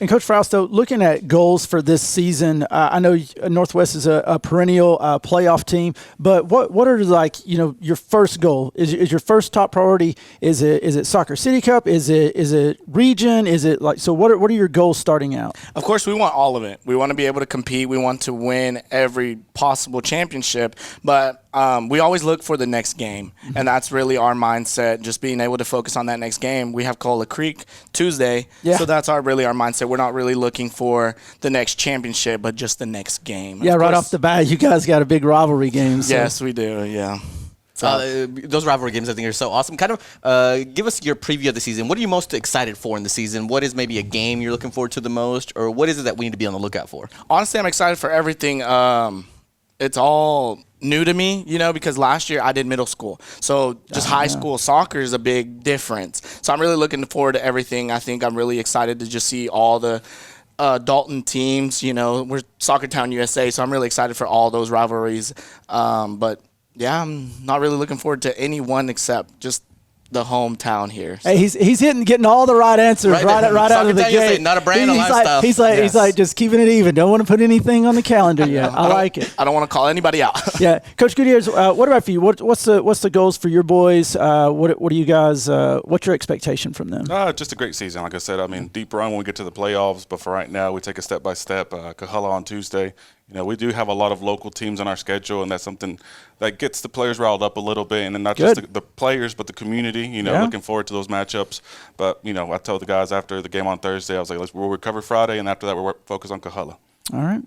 And Coach Frausto, looking at goals for this season, I know Northwest is a perennial playoff team, but what are your first goal? Is your first top priority? Is it Soccer City Cup? Is it region? Is it what are your goals starting out? Of course, we want all of it. We want to be able to compete. We want to win every possible championship, but we always look for the next game, and that's really our mindset. Just being able to focus on that next game. We have Cola Creek Tuesday, so that's really our mindset. We're not really looking for the next championship, but just the next game. Yeah, right off the bat, you guys got a big rivalry game. So. Yes, we do. Yeah. Those rivalry games, I think, are so awesome. Kind of give us your preview of the season. What are you most excited for in the season? What is maybe a game you're looking forward to the most, or what is it that we need to be on the lookout for? Honestly, I'm excited for everything. It's all new to me, because last year I did middle school. So just high school soccer is a big difference. So I'm really looking forward to everything. I think I'm really excited to just see all the Dalton teams. We're Soccer Town USA, so I'm really excited for all those rivalries. But yeah, I'm not really looking forward to any one except just the hometown here. So. Hey, he's getting all the right answers right out of the gate. Not a brand, a lifestyle. He's like just keeping it even. Don't want to put anything on the calendar yet. I like it. I don't want to call anybody out. Yeah, Coach Gutierrez, what about for you? What's the goals for your boys? What do you guys? What's your expectation from them? Just a great season, like I said. I mean, deep run when we get to the playoffs, but for right now, we take it step by step. Coahulla on Tuesday. We do have a lot of local teams on our schedule, and that's something that gets the players riled up a little bit, and then not just the players, but the community, looking forward to those matchups. But, I told the guys after the game on Thursday, I was like, we'll recover Friday, and after that, we'll focus on Coahulla. All right.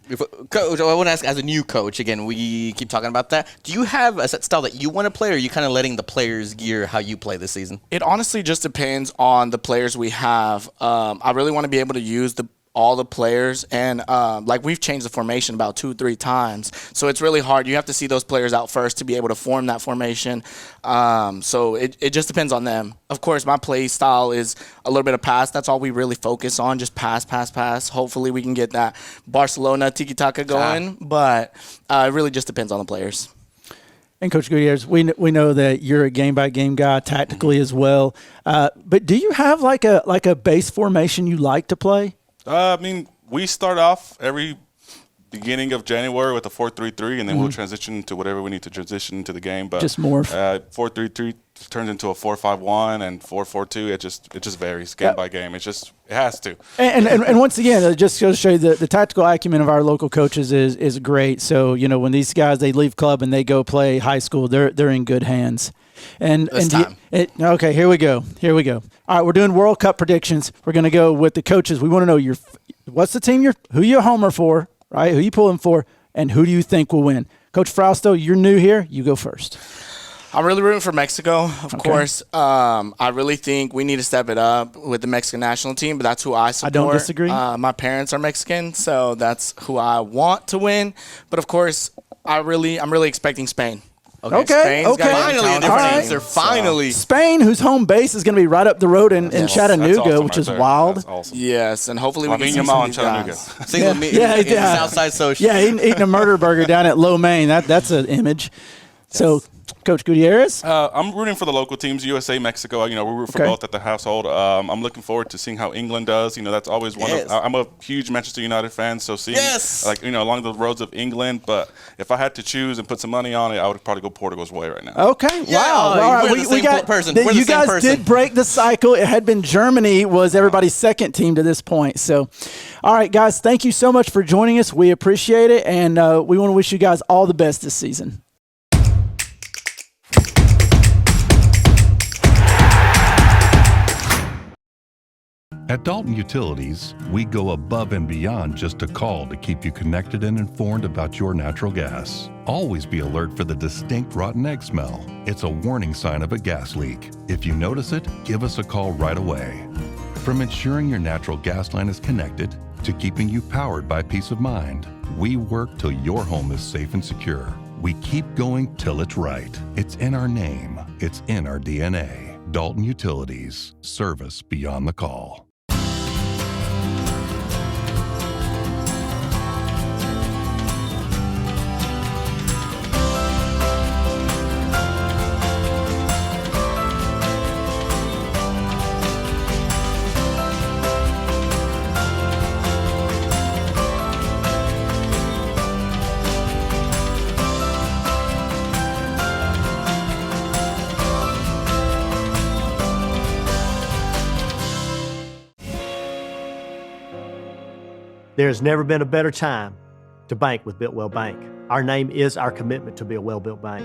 Coach, I want to ask, as a new coach, again, we keep talking about that. Do you have a set style that you want to play, or are you kind of letting the players gear how you play this season? It honestly just depends on the players we have. I really want to be able to use all the players, and we've changed the formation about 2-3 times, so it's really hard. You have to see those players out first to be able to form that formation. So it just depends on them. Of course, my play style is a little bit of pass. That's all we really focus on, just pass. Hopefully we can get that Barcelona tiki-taka going, but it really just depends on the players. And Coach Gutierrez, we know that you're a game-by-game guy tactically as well, but do you have like a base formation you like to play? We start off every beginning of January with a 4-3-3, and then we'll transition to whatever we need to transition into the game. But just morph. 4-3-3 turns into a 4-5-1 and 4-4-2. It just varies game by game. It has to. And once again, just to show you the tactical acumen of our local coaches is great. So when these guys they leave club and they go play high school, they're in good hands. Okay, here we go. All right, we're doing World Cup predictions. We're going to go with the coaches. We want to know what's the team who you homer for, right? Who you pulling for, and who do you think will win? Coach Frausto, you're new here. You go first. I'm really rooting for Mexico, of course. I really think we need to step it up with the Mexican national team, but that's who I support. I don't disagree. My parents are Mexican, so that's who I want to win. But of course, I'm really expecting Spain. Okay. Finally, a different answer. Finally. Spain, whose home base is going to be right up the road in Chattanooga, awesome which is right wild. That's awesome. Yes, and hopefully we can see Yamal in some Chattanooga. Single Southside Social. Yeah, eating a murder burger down at Lo Mein. That's an image. Yes. So, Coach Gutierrez? I'm rooting for the local teams, USA, Mexico. We root for both at the household. I'm looking forward to seeing how England does. That's always one of – I'm a huge Manchester United fan, so seeing along the roads of England. But if I had to choose and put some money on it, I would probably go Portugal's way right now. Okay. Yeah, wow. All right. We're the same person. You guys did break the cycle. It had been Germany was everybody's second team to this point. So, all right, guys, thank you so much for joining us. We appreciate it, and we want to wish you guys all the best this season. At Dalton Utilities, we go above and beyond just a call to keep you connected and informed about your natural gas. Always be alert for the distinct rotten egg smell. It's a warning sign of a gas leak. If you notice it, give us a call right away. From ensuring your natural gas line is connected to keeping you powered by peace of mind, we work till your home is safe and secure. We keep going till it's right. It's in our name. It's in our DNA. Dalton Utilities. Service beyond the call. There has never been a better time to bank with Biltwell Bank. Our name is our commitment to be a well-built bank,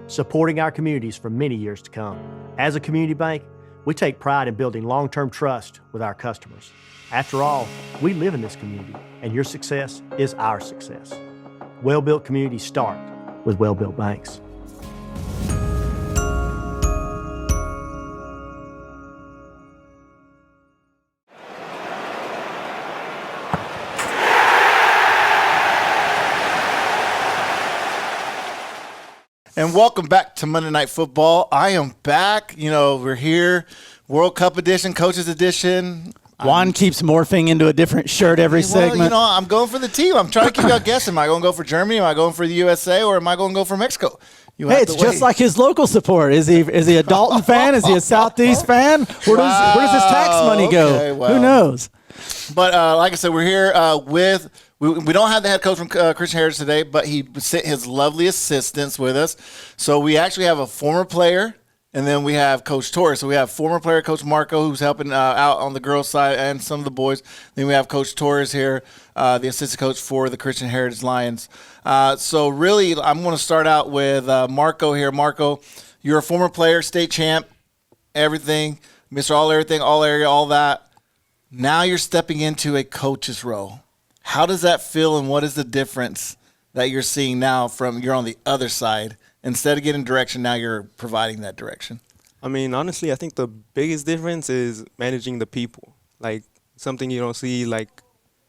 supporting our communities for many years to come. As a community bank, we take pride in building long-term trust with our customers. After all, we live in this community, and your success is our success. Well-built communities start with well-built banks. And welcome back to Monday Night Football. I am back. You know, we're here, World Cup edition, Coaches edition. Juan keeps morphing into a different shirt every segment. You know, I'm going for the team. I'm trying to keep y'all guessing. Am I going to go for Germany? Am I going for the USA? Or am I going to go for Mexico? Hey, it's just like his local support. Is he a Dalton fan? Is he a Southeast fan? Where does his tax money go? Okay, well. Who knows? But like I said, we're here with we don't have the head coach from Christian Heritage today, but he sent his lovely assistants with us. So we actually have a former player, and then we have Coach Torres. So we have former player Coach Marco, who's helping out on the girls' side and some of the boys. Then we have Coach Torres here, the assistant coach for the Christian Heritage Lions. So really, I'm going to start out with Marco here. Marco, you're a former player, state champ, everything, Mr. All Everything, All Area, all that. Now you're stepping into a coach's role. How does that feel, and what is the difference that you're seeing now from you're on the other side? Instead of getting direction, now you're providing that direction. I mean, honestly, I think the biggest difference is managing the people. Like, something you don't see, like,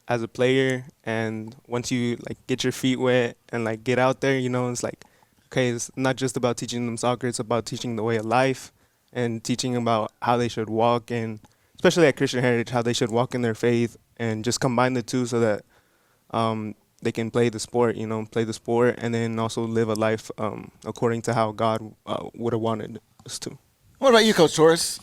as a player. And once you, like, get your feet wet and, like, get out there, you know, it's like, okay, it's not just about teaching them soccer. It's about teaching the way of life and teaching them about how they should walk, and especially at Christian Heritage, how they should walk in their faith, and just combine the two so that they can play the sport, and then also live a life according to how God would have wanted us to. What about you, Coach Torres?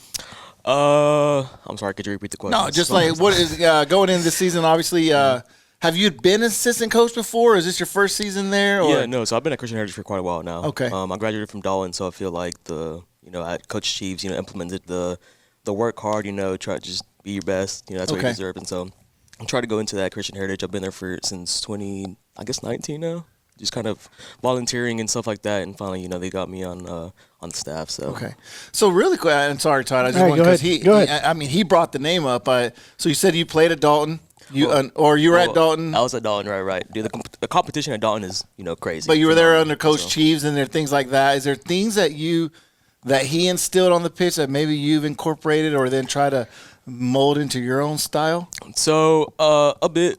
I'm sorry, could you repeat the question? No, just like what is going into this season, obviously, have you been an assistant coach before? Or is this your first season there? Or? Yeah, no, so I've been at Christian Heritage for quite a while now. Okay. I graduated from Dalton, so I feel like at Coach Chiefs, implemented the work hard, try to just be your best, that's what you deserve. And so I'm trying to go into that Christian Heritage. I've been there since 2019 now, just kind of volunteering and stuff like that. And finally, they got me on the staff. So okay, so really quick. I'm sorry, Todd. I just want because he brought the name up. So you said you played at Dalton. You were at Dalton. I was at Dalton, right. Dude, the competition at Dalton is crazy. But you were there under Coach Cheeves, and there are things like that. Is there things that he instilled on the pitch that maybe you've incorporated or then try to mold into your own style? So a bit.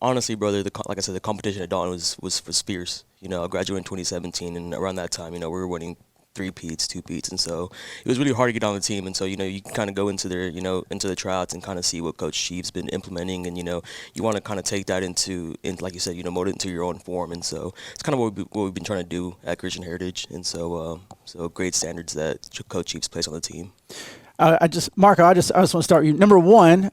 Honestly, brother, like I said, the competition at Dalton was fierce. I graduated in 2017, and around that time, we were winning 3-peats, 2-peats, and so it was really hard to get on the team. And so you can kind of go into their into the tryouts and kind of see what Coach Sheep's been implementing, and you want to kind of take that into like you said, mold it into your own form. And so it's kind of what we've been trying to do at Christian Heritage, and so great standards that Coach Sheep's placed on the team. Marco, I just want to start you. Number one,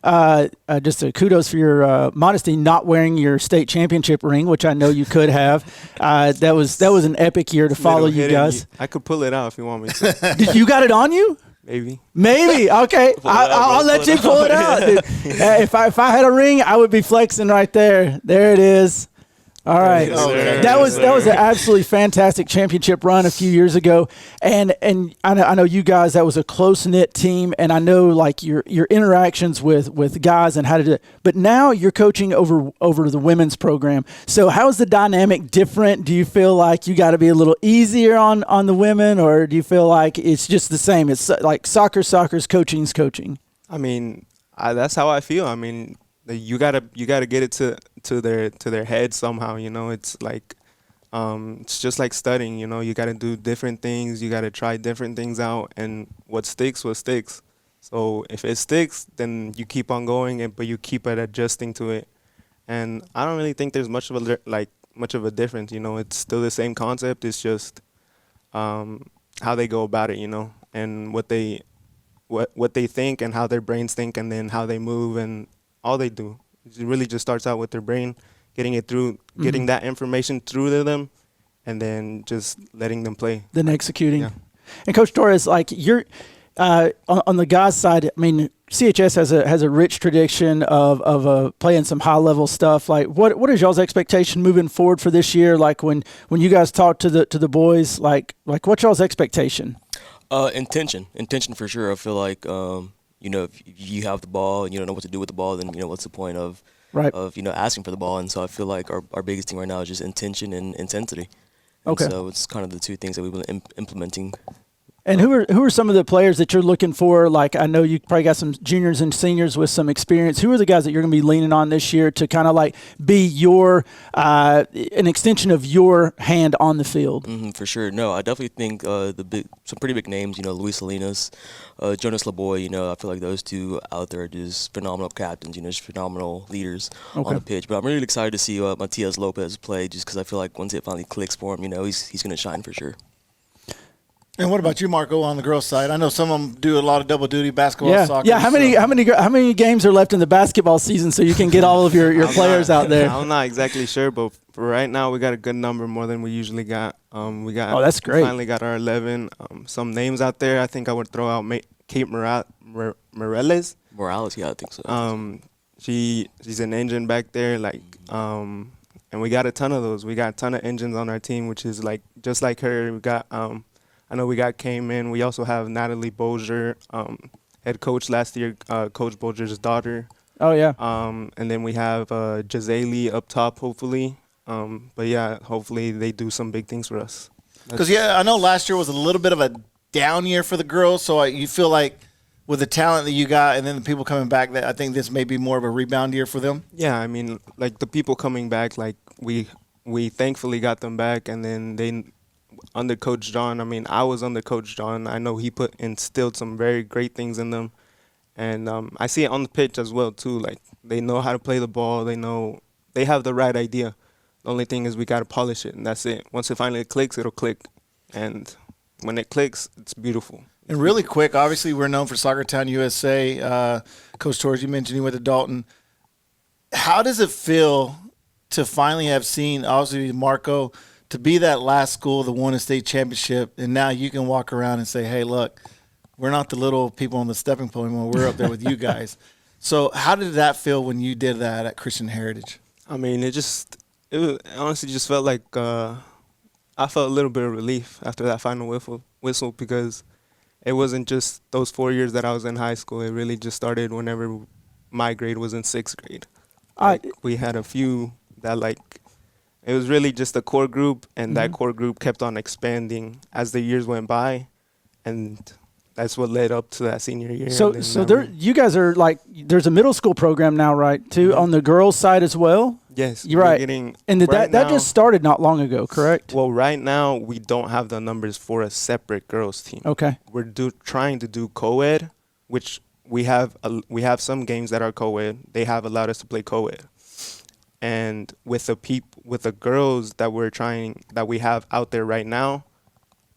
just a kudos for your modesty, not wearing your state championship ring, which I know you could have. That was an epic year to follow you guys. I could pull it out if you want me to. Did you got it on you? Maybe. Okay, I'll let you pull it out. Dude. If I had a ring, I would be flexing right there. There it is. All right, that was an absolutely fantastic championship run a few years ago, and I know you guys, that was a close knit team, and I know like your interactions with guys and how to do it. But now you're coaching over the women's program. So how is the dynamic different? Do you feel like you got to be a little easier on the women, or do you feel like it's just the same? It's like soccer's coaching's coaching. I mean, that's how I feel. I mean, you gotta get it to their head somehow. It's like it's just like studying. You gotta do different things. You gotta try different things out, and what sticks. So if it sticks, then you keep on going, but you keep adjusting to it. And I don't really think there's much of a difference. It's still the same concept. It's just how they go about it. And what they think and how their brains think, and then how they move and all they do. It really just starts out with their brain, getting it through, getting that information through to them, and then just letting them play. Then executing. Yeah. And Coach Torres, like you're on the guys' side. I mean, CHS has a rich tradition of playing some high level stuff. Like, what is y'all's expectation moving forward for this year? Like when you guys talk to the boys, like what's y'all's expectation? Intention for sure. I feel like. If you have the ball and you don't know what to do with the ball, then what's the point of asking for the ball? And so I feel like our biggest thing right now is just intention and intensity. And so it's kind of the two things that we've been implementing And who are some of the players that you're looking for? Like, I know you probably got some juniors and seniors with some experience. Who are the guys that you're going to be leaning on this year to kind of like be your an extension of your hand on the field? For sure. No, I definitely think some pretty big names. Luis Salinas, Jonas LeBoy. I feel like those two out there are just phenomenal captains. Just phenomenal leaders on the pitch. But I'm really excited to see Matias Lopez play, just because I feel like once it finally clicks for him, he's going to shine for sure. And what about you, Marco, on the girls' side? I know some of them do a lot of double duty, basketball, soccer. Yeah. How many games are left in the basketball season so you can get all of your players out there? I'm not exactly sure, but for right now we got a good number, more than we usually got. Oh, that's great. We finally got our 11. Some names out there. I think I would throw out Kate Morales. Morales, yeah, I think so. She's an engine back there, and we got a ton of those. We got a ton of engines on our team, which is just like her. We got I know we got Cayman. We also have Natalie Bozier, head coach last year, Coach Bozier's daughter. Oh, yeah. And then we have Gisele up top, hopefully. But, yeah, hopefully they do some big things for us. Because, I know last year was a little bit of a down year for the girls, so you feel like with the talent that you got and then the people coming back, that I think this may be more of a rebound year for them. Yeah, I mean, the people coming back, we thankfully got them back, and then they – under Coach John, I was under Coach John. I know he instilled some very great things in them. And I see it on the pitch as well, too. They know how to play the ball. They have the right idea. The only thing is we got to polish it, and that's it. Once it finally clicks, it'll click. And when it clicks, it's beautiful. And really quick, obviously we're known for Soccer Town USA. Coach Torres, you mentioned you went to Dalton. How does it feel to finally have seen, obviously, Marco, to be that last school that won a state championship, and now you can walk around and say, hey, look, we're not the little people on the stepping pole anymore. We're up there with you guys. So how did that feel when you did that at Christian Heritage? It honestly just felt like I felt a little bit of relief after that final whistle, because it wasn't just those 4 years that I was in high school. It really just started whenever my grade was in 6th grade. We had a few that it was really just a core group, and that core group kept on expanding as the years went by, and that's what led up to that senior year. So you guys are there's a middle school program now, right, too, on the girls' side as well? Yes. You're right. And that just started not long ago, correct? Well, right now we don't have the numbers for a separate girls team. Okay. We're trying to do co-ed, which we have some games that are co-ed. They have allowed us to play co-ed. And with the girls that we have out there right now,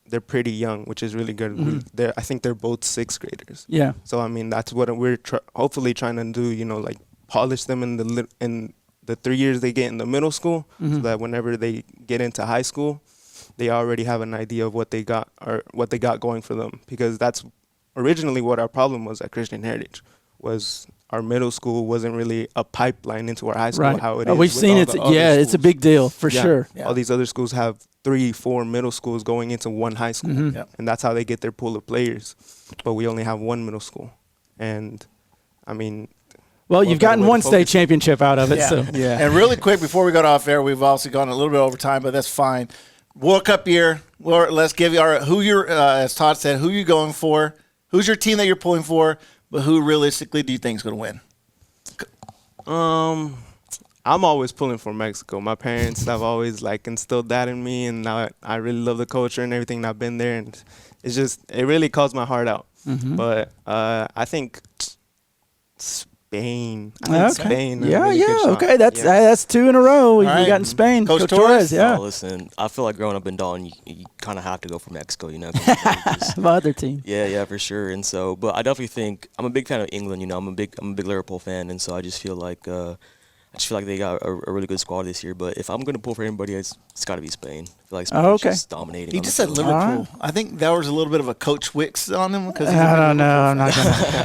they're pretty young, which is really good. Mm-hmm. I think they're both 6th graders. Yeah. So that's what we're hopefully trying to do. Polish them in the 3 years they get in the middle school, so that whenever they get into high school, they already have an idea of what they got going for them. Because that's originally what our problem was at Christian Heritage, was our middle school wasn't really a pipeline into our high school, right. how it is. We've seen it. Yeah, it's a big deal for sure. Yeah. All these other schools have 3-4 middle schools going into one high school, and that's how they get their pool of players. But we only have one middle school, and well, you've gotten one state championship out of it. Yeah. So yeah. And really quick before we got off air, we've also gone a little bit over time, but that's fine. World Cup year. Let's give you as Todd said, who you're going for, who's your team that you're pulling for. But who realistically do you think is going to win? I'm always pulling for Mexico. My parents have always instilled that in me, and now I really love the culture and everything. And I've been there, and it really calls my heart out. Mm-hmm. But I think Spain. Spain. Okay, that's 2 in a row. You got in Spain, Coach Torres. Yeah. Oh, listen, I feel like growing up in Dalton, you kind of have to go for Mexico, My other team. Yeah, for sure. And so, but I definitely think I'm a big fan of England. I'm a big Liverpool fan, and so I just feel like they got a really good squad this year. But if I'm going to pull for anybody, it's got to be Spain. I feel like Spain's just dominating. He just said Liverpool. Right. I think that was a little bit of a Coach Wicks on him. I don't know.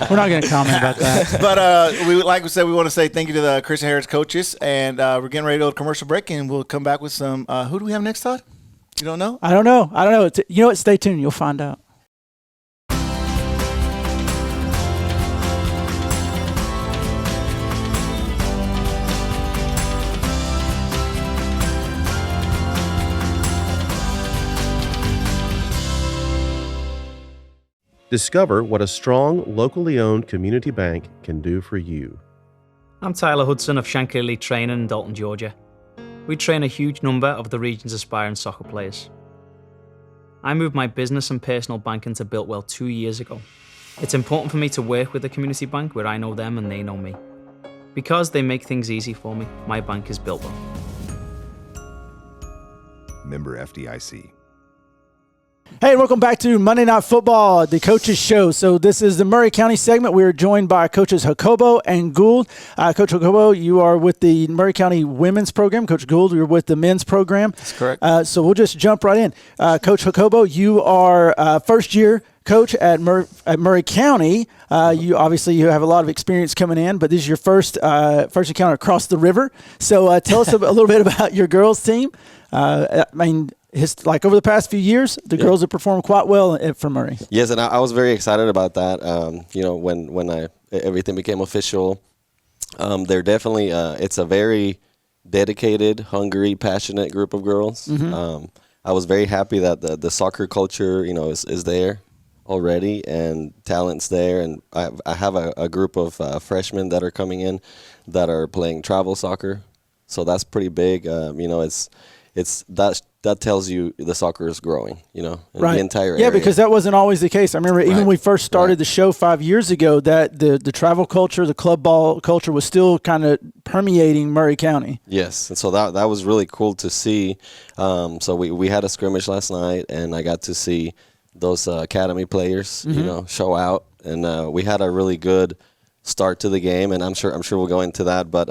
We're not going to comment about that. But like we said, we want to say thank you to the Christian Heritage coaches, and we're getting ready to go to commercial break, and we'll come back with some. Who do we have next, Todd? You don't know? I don't know. You know what? Stay tuned. You'll find out. Discover what a strong, locally owned community bank can do for you. I'm Tyler Hudson of Shankley Training in Dalton, Georgia. We train a huge number of the region's aspiring soccer players. I moved my business and personal banking to Builtwell 2 years ago. It's important for me to work with a community bank where I know them and they know me. Because they make things easy for me, my bank is Builtwell. Member FDIC. Hey, welcome back to Monday Night Football, the Coaches Show. So this is the Murray County segment. We are joined by Coaches Jacobo and Gould. Coach Jacobo, you are with the Murray County women's program. Coach Gould, you're with the men's program. That's correct. So we'll just jump right in. Coach Jacobo, you are first-year coach at Murray County. You have a lot of experience coming in, but this is your first encounter across the river. So tell us a little bit about your girls' team. Over the past few years, the girls have performed quite well for Murray. Yes, and I was very excited about that. When everything became official, they're definitely it's a very dedicated, hungry, passionate group of girls. Mm-hmm. I was very happy that the soccer culture, is there already, and talent's there. And I have a group of freshmen that are coming in that are playing travel soccer, so that's pretty big. That tells you the soccer is growing, in the entire area. Yeah, because that wasn't always the case. I remember even when we first started the show 5 years ago, that the travel culture, the club ball culture was still kind of permeating Murray County. Yes, and so that was really cool to see. So we had a scrimmage last night, and I got to see those academy players, show out, and we had a really good start to the game, and I'm sure we'll go into that. But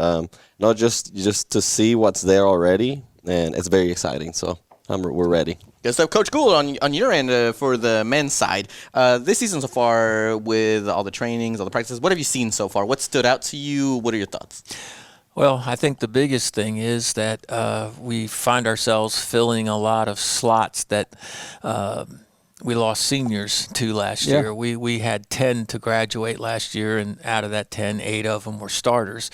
no, just to see what's there already. And it's very exciting, so we're ready. Yeah, so Coach Gould, on your end for the men's side, this season so far with all the trainings, all the practices, what have you seen so far? What stood out to you? What are your thoughts? Well, I think the biggest thing is that we find ourselves filling a lot of slots that we lost seniors to last year. We had 10 to graduate last year, and out of that 10, 8 of them were starters.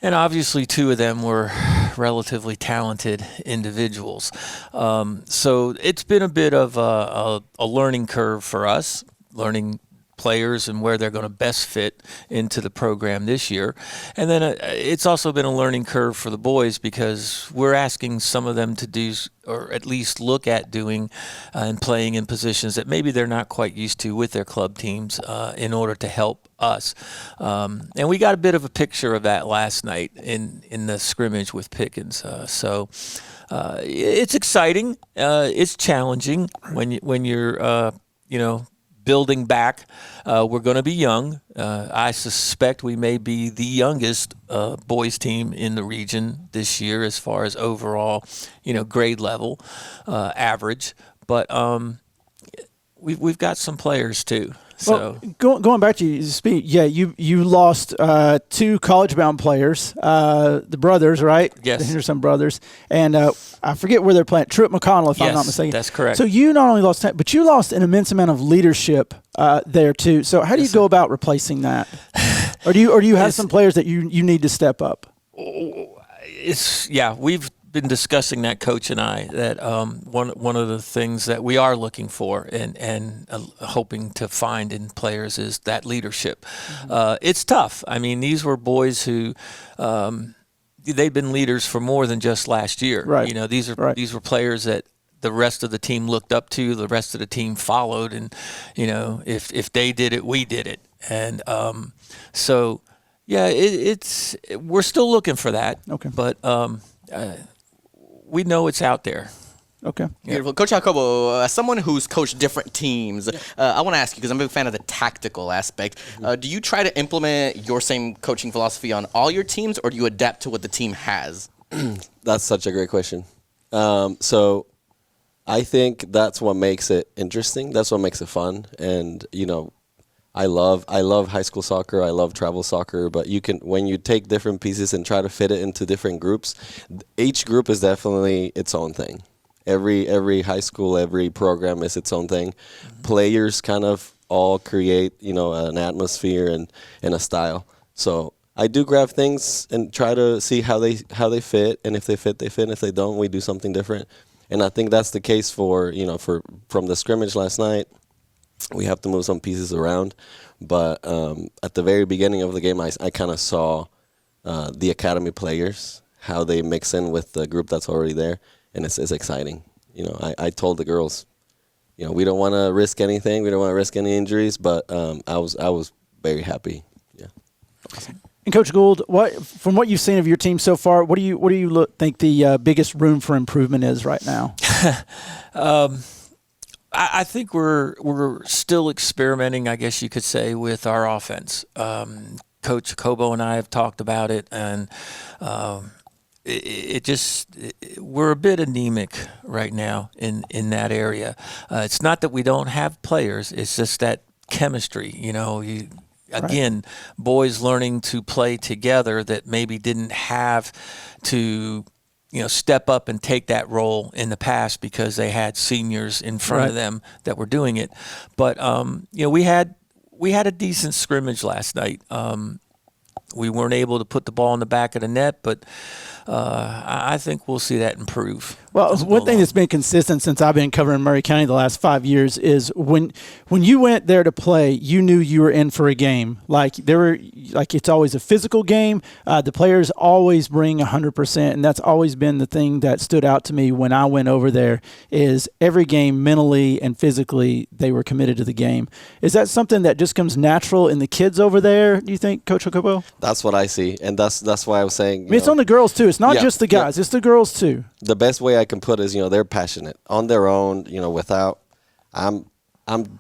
And obviously 2 of them were relatively talented individuals. So it's been a bit of a learning curve for us, learning players and where they're going to best fit into the program this year. And then it's also been a learning curve for the boys because we're asking some of them to do, or at least look at doing and playing in positions that maybe they're not quite used to with their club teams in order to help us. And we got a bit of a picture of that last night in the scrimmage with Pickens. So it's exciting. It's challenging when you're, building back. We're going to be young. I suspect we may be the youngest boys team in the region this year as far as overall, grade level average. But we've got some players too. So going back to you speak, you lost 2 college-bound players, the brothers, right? Yes, the Henderson brothers, and I forget where they're playing. Truett McConnell, if I'm not mistaken. That's correct. So you not only lost 10, but you lost an immense amount of leadership there too. So how do you go about replacing that, or do you have some players that you need to step up? We've been discussing that, Coach and I, that one of the things that we are looking for and hoping to find in players is that leadership. Mm-hmm. It's tough. I mean, these were boys who they've been leaders for more than just last year. Right. These were players that the rest of the team looked up to, the rest of the team followed, and if they did it, we did it, and we're still looking for that. Okay, but we know it's out there. Okay. Beautiful. Coach Jacobo, as someone who's coached different teams, I want to ask you, because I'm a big fan of the tactical aspect, do you try to implement your same coaching philosophy on all your teams, or do you adapt to what the team has? That's such a great question. So I think that's what makes it interesting. That's what makes it fun. And, I love high school soccer. I love travel soccer. But when you take different pieces and try to fit it into different groups, each group is definitely its own thing. Every high school, every program is its own thing. Mm-hmm. Players kind of all create, an atmosphere and a style. So I do grab things and try to see how they fit, and if they fit, they fit. And if they don't, we do something different. And I think that's the case from the scrimmage last night. we have to move some pieces around. But at the very beginning of the game, I kind of saw the academy players, how they mix in with the group that's already there, and it's exciting. You know, I told the girls, you know, we don't want to risk anything. We don't want to risk any injuries, but I was very happy. Yeah. Awesome. And Coach Gould, from what you've seen of your team so far, what do you think the biggest room for improvement is right now? I think we're still experimenting, I guess you could say, with our offense. Coach Kobo and I have talked about it, and we're a bit anemic right now in that area. It's not that we don't have players; it's just that chemistry. You know, again, boys learning to play together that maybe didn't have to, you know, step up and take that role in the past because they had seniors in front of them that were doing it. But you know, we had a decent scrimmage last night. We weren't able to put the ball in the back of the net, but I think we'll see that improve. Well, one thing that's been consistent since I've been covering Murray County the last 5 years is when you went there to play, you knew you were in for a game. It's always a physical game. The players always bring 100%, and that's always been the thing that stood out to me when I went over there. Is every game mentally and physically they were committed to the game. Is that something that just comes natural in the kids over there? Do you think, Coach Okobo? That's what I see, and that's why I was saying. I mean, it's on the girls too. It's not just the guys; it's the girls too. The best way I can put it is, you know, they're passionate on their own. You know, without I'm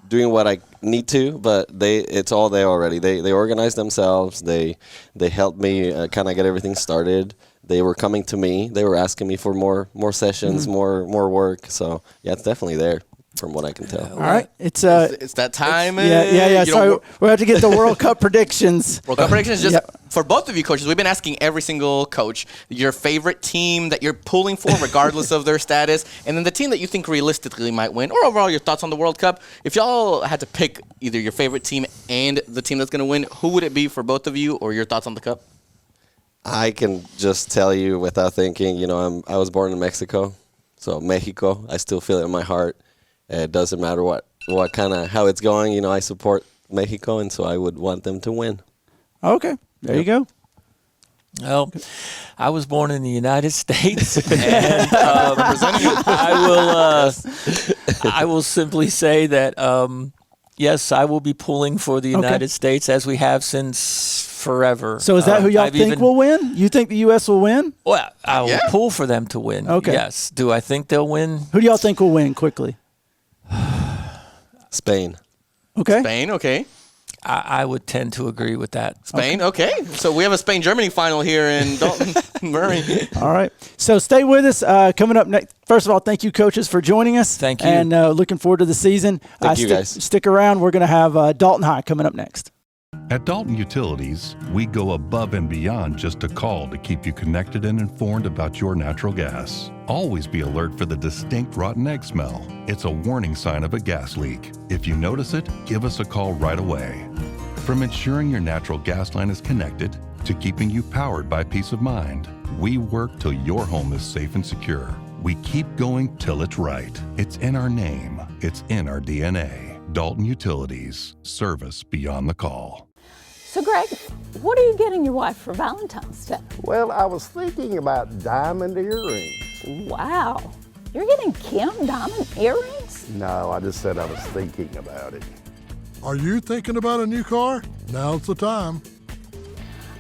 doing what I need to, but it's all there already. They organize themselves. They helped me kind of get everything started. They were coming to me. They were asking me for more sessions, more work. So yeah, it's definitely there. From what I can tell. All right. It's that time. Yeah. So we have to get the World Cup predictions. World Cup predictions, just for both of you coaches. We've been asking every single coach your favorite team that you're pulling for, regardless of their status, and then the team that you think realistically might win, or overall your thoughts on the World Cup. If y'all had to pick either your favorite team and the team that's going to win, who would it be for both of you, or your thoughts on the Cup? I can just tell you without thinking. You know, I was born in Mexico, so Mexico. I still feel it in my heart. It doesn't matter what kind of how it's going. You know, I support Mexico, and so I would want them to win. Okay, there you go. Well, I was born in the United States, and I will simply say that yes, I will be pulling for the United States as we have since forever. So is that who y'all think will win? You think the U.S. will win? Well, I will pull for them to win. Okay. Yes. Do I think they'll win? Who do y'all think will win quickly? Spain. Okay. Spain, okay. I would tend to agree with that. Spain, okay. So we have a Spain-Germany final here in Dalton, Murray. All right. So stay with us. Coming up next, first of all, thank you, coaches, for joining us. Thank you. And looking forward to the season. Thank you, guys. Stick around. We're going to have Dalton High coming up next. At Dalton Utilities, we go above and beyond just a call to keep you connected and informed about your natural gas. Always be alert for the distinct rotten egg smell. It's a warning sign of a gas leak. If you notice it, give us a call right away. From ensuring your natural gas line is connected to keeping you powered by peace of mind, we work till your home is safe and secure. We keep going till it's right. It's in our name. It's in our DNA. Dalton Utilities, service beyond the call. So, Greg, what are you getting your wife for Valentine's Day? Well, I was thinking about diamond earrings. Wow. You're getting Kim diamond earrings? No, I just said I was thinking about it. Are you thinking about a new car? Now's the time.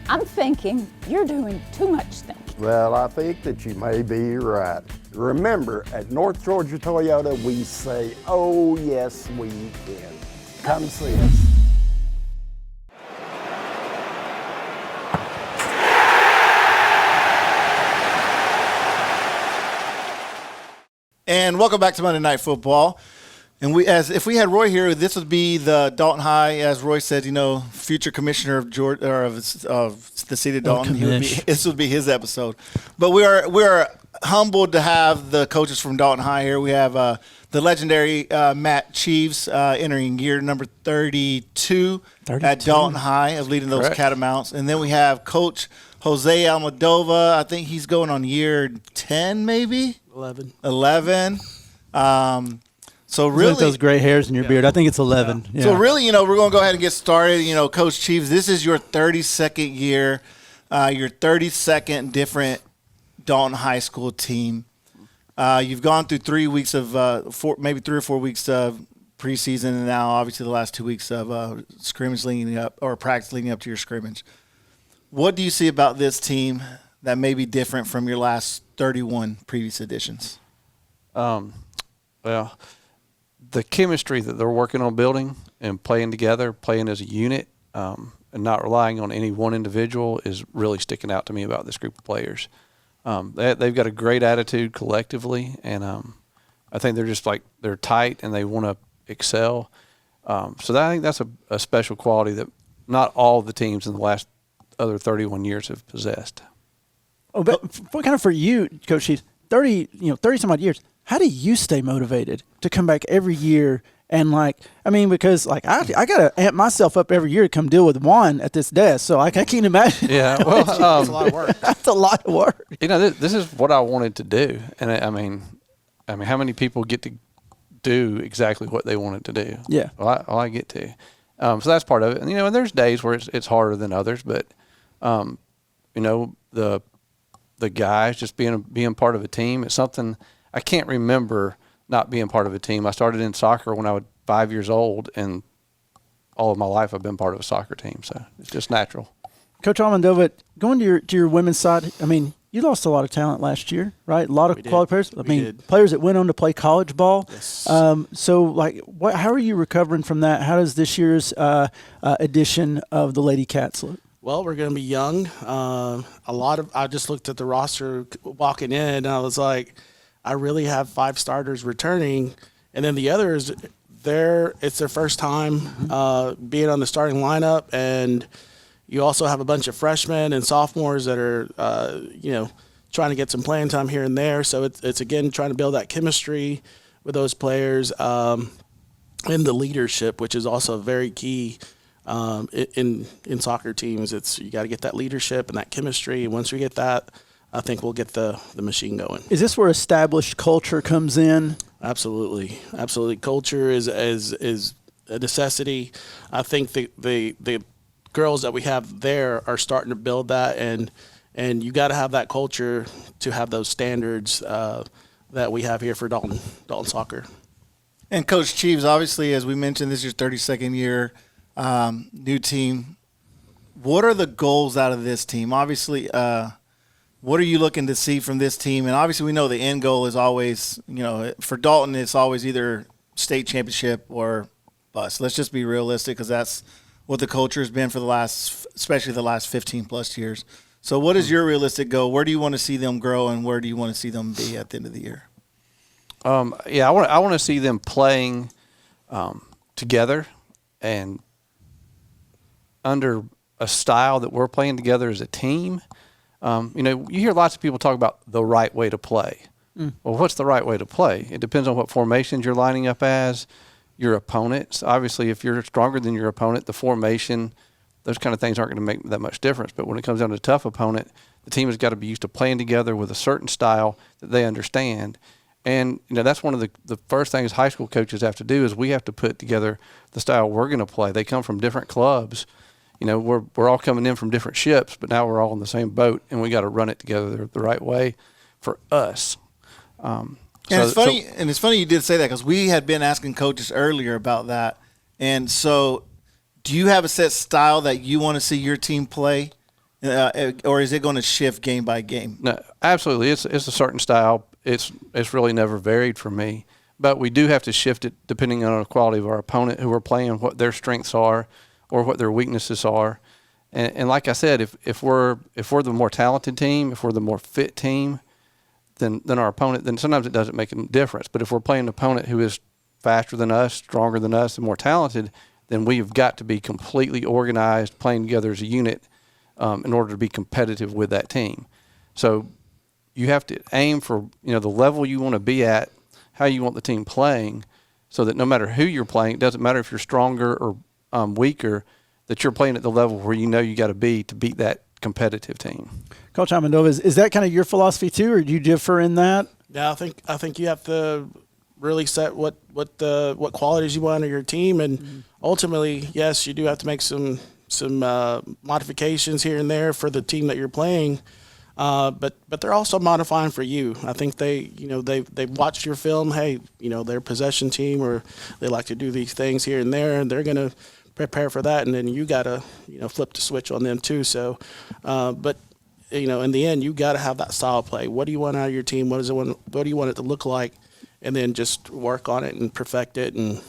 I'm thinking you're doing too much thinking. Well, I think that you may be right. Remember, at North Georgia Toyota, we say, oh, yes, we can. Come see us. And welcome back to Monday Night Football. And if we had Roy here, this would be the Dalton High, as Roy said, you know, future commissioner of Georgia or of the city of Dalton. This would be his episode. But we are humbled to have the coaches from Dalton High here. We have the legendary Matt Cheeves entering year number 32 at Dalton High of leading those Catamounts. And then we have Coach Jose Almodova. I think he's going on year 10 maybe? 11. So Look really, at those gray hairs in your beard. I think it's 11. Yeah. So really, we're going to go ahead and get started. Coach Chiefs, this is your 32nd year, your 32nd different Dalton High School team. You've gone through 3 weeks of maybe 3 or 4 weeks of preseason, and now obviously the last 2 weeks of scrimmage leading up or practice leading up to your scrimmage. What do you see about this team that may be different from your last 31 previous editions? Well, the chemistry that they're working on building and playing together, playing as a unit, and not relying on any one individual is really sticking out to me about this group of players. They've got a great attitude collectively, and I think they're just they're tight and they want to excel. So I think that's a special quality that not all the teams in the last other 31 years have possessed. Oh, but for you, Coach Chiefs, 30 some odd years. How do you stay motivated to come back every year? And because I got to amp myself up every year to come deal with Juan at this desk. So I can't imagine. Yeah, well, that's a lot of work. That's a lot of work. This is what I wanted to do. And I mean, how many people get to do exactly what they wanted to do? Yeah. Well, I get to. So that's part of it. And, and there's days where it's harder than others, but, the guys just being part of a team, it's something I can't remember not being part of a team. I started in soccer when I was 5 years old, and all of my life I've been part of a soccer team. So it's just natural. Coach Almondova, going to your women's side, you lost a lot of talent last year, right? A lot of quality players. Players that went on to play college ball. Yes. How are you recovering from that? How does this year's edition of the Lady Cats look? Well, we're going to be young. I just looked at the roster walking in, and I was like, I really have 5 starters returning. And then the others, it's their first time being on the starting lineup. And you also have a bunch of freshmen and sophomores that are, trying to get some playing time here and there. So it's again, trying to build that chemistry with those players and the leadership, which is also very key. In soccer teams, you got to get that leadership and that chemistry. And once we get that, I think we'll get the machine going. Is this where established culture comes in? Absolutely. Culture is a necessity. I think the girls that we have there are starting to build that, and you got to have that culture to have those standards that we have here for Dalton soccer. And Coach Chiefs, obviously, as we mentioned, this is your 32nd year. New team. What are the goals out of this team? Obviously, what are you looking to see from this team? And obviously, we know the end goal is always, for Dalton, it's always either state championship or bust. Let's just be realistic, because that's what the culture has been for especially the last 15 plus years. So what is your realistic goal? Where do you want to see them grow, and where do you want to see them be at the end of the year? I want to see them playing together and under a style that we're playing together as a team. You hear lots of people talk about the right way to play. Well, what's the right way to play? It depends on what formations you're lining up as, your opponents. Obviously, if you're stronger than your opponent, the formation, those kind of things aren't going to make that much difference. But when it comes down to a tough opponent, the team has got to be used to playing together with a certain style that they understand. And, that's one of the first things high school coaches have to do is we have to put together the style we're going to play. They come from different clubs. We're all coming in from different ships, but now we're all in the same boat, and we got to run it together the right way for us. It's funny you did say that, because we had been asking coaches earlier about that. And so, do you have a set style that you want to see your team play, or is it going to shift game by game? No, absolutely. It's a certain style. It's really never varied for me, but we do have to shift it depending on the quality of our opponent, who we're playing, what their strengths are, or what their weaknesses are. And like I said, if we're the more talented team, if we're the more fit team than our opponent, then sometimes it doesn't make a difference. But if we're playing an opponent who is faster than us, stronger than us, and more talented, then we've got to be completely organized, playing together as a unit in order to be competitive with that team. So you have to aim for the level you want to be at, how you want the team playing, so that no matter who you're playing, it doesn't matter if you're stronger or weaker, that you're playing at the level where you got to be to beat that competitive team. Coach Almondova, is that kind of your philosophy too, or do you differ in that? Yeah, I think you have to really set what qualities you want on your team, and ultimately, yes, you do have to make some modifications here and there for the team that you're playing. But they're also modifying for you. I think they've watched your film. Hey, they're a possession team, or they like to do these things here and there, and they're gonna prepare for that. And then you gotta flip the switch on them too. So, but in the end, you gotta have that style of play. What do you want out of your team? What do you want it to look like? And then just work on it and perfect it. And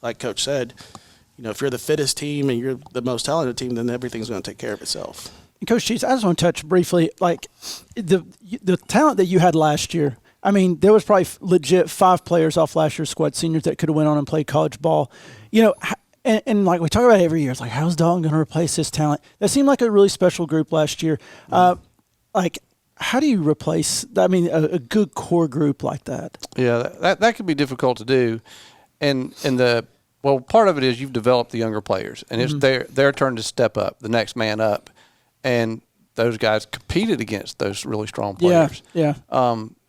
like Coach said, if you're the fittest team and you're the most talented team, then everything's going to take care of itself. And Coach Cheese, I just want to touch briefly, like the talent that you had last year. I mean, there was probably legit 5 players off last year's squad seniors that could have went on and played college ball. And like we talk about every year, it's like, how's Dalton going to replace this talent? That seemed like a really special group last year. How do you replace, a good core group like that? Yeah, that could be difficult to do. And part of it is you've developed the younger players, and it's their turn to step up, the next man up. And those guys competed against those really strong players. Yeah.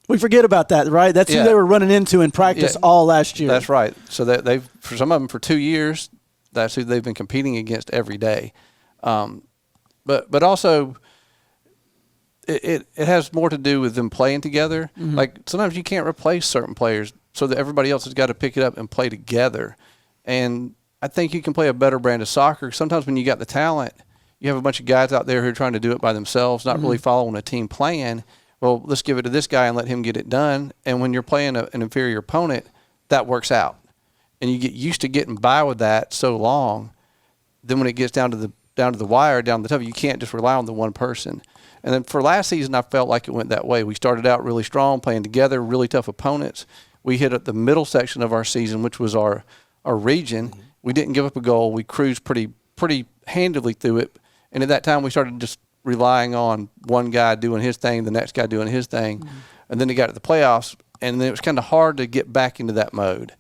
We forget about that, right? That's who they were running into in practice all last year. That's right. So that they've, for some of them, for 2 years, that's who they've been competing against every day. But also, it has more to do with them playing together. Mm-hmm. Like sometimes you can't replace certain players, so that everybody else has got to pick it up and play together. And I think you can play a better brand of soccer. Sometimes when you got the talent, you have a bunch of guys out there who are trying to do it by themselves, not really following a team plan. Well, let's give it to this guy and let him get it done. And when you're playing an inferior opponent, that works out. And you get used to getting by with that so long. Then when it gets down to the wire, down the tough, you can't just rely on the one person. And then for last season, I felt like it went that way. We started out really strong, playing together, really tough opponents. We hit at the middle section of our season, which was our region. We didn't give up a goal. We cruised pretty handily through it. And at that time, we started just relying on one guy doing his thing, the next guy doing his thing. And then it got to the playoffs, and then it was kind of hard to get back into that mode.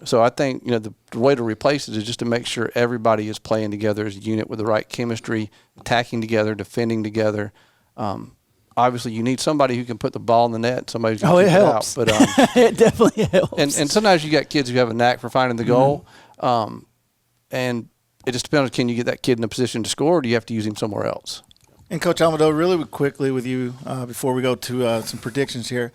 So I think the way to replace it is just to make sure everybody is playing together as a unit with the right chemistry, attacking together, defending together. Obviously, you need somebody who can put the ball in the net. Somebody's going to keep helps. it out. But it definitely helps. And sometimes you got kids who have a knack for finding the goal, and it just depends on, can you get that kid in a position to score, or do you have to use him somewhere else? And Coach Almado, really quickly with you before we go to some predictions here.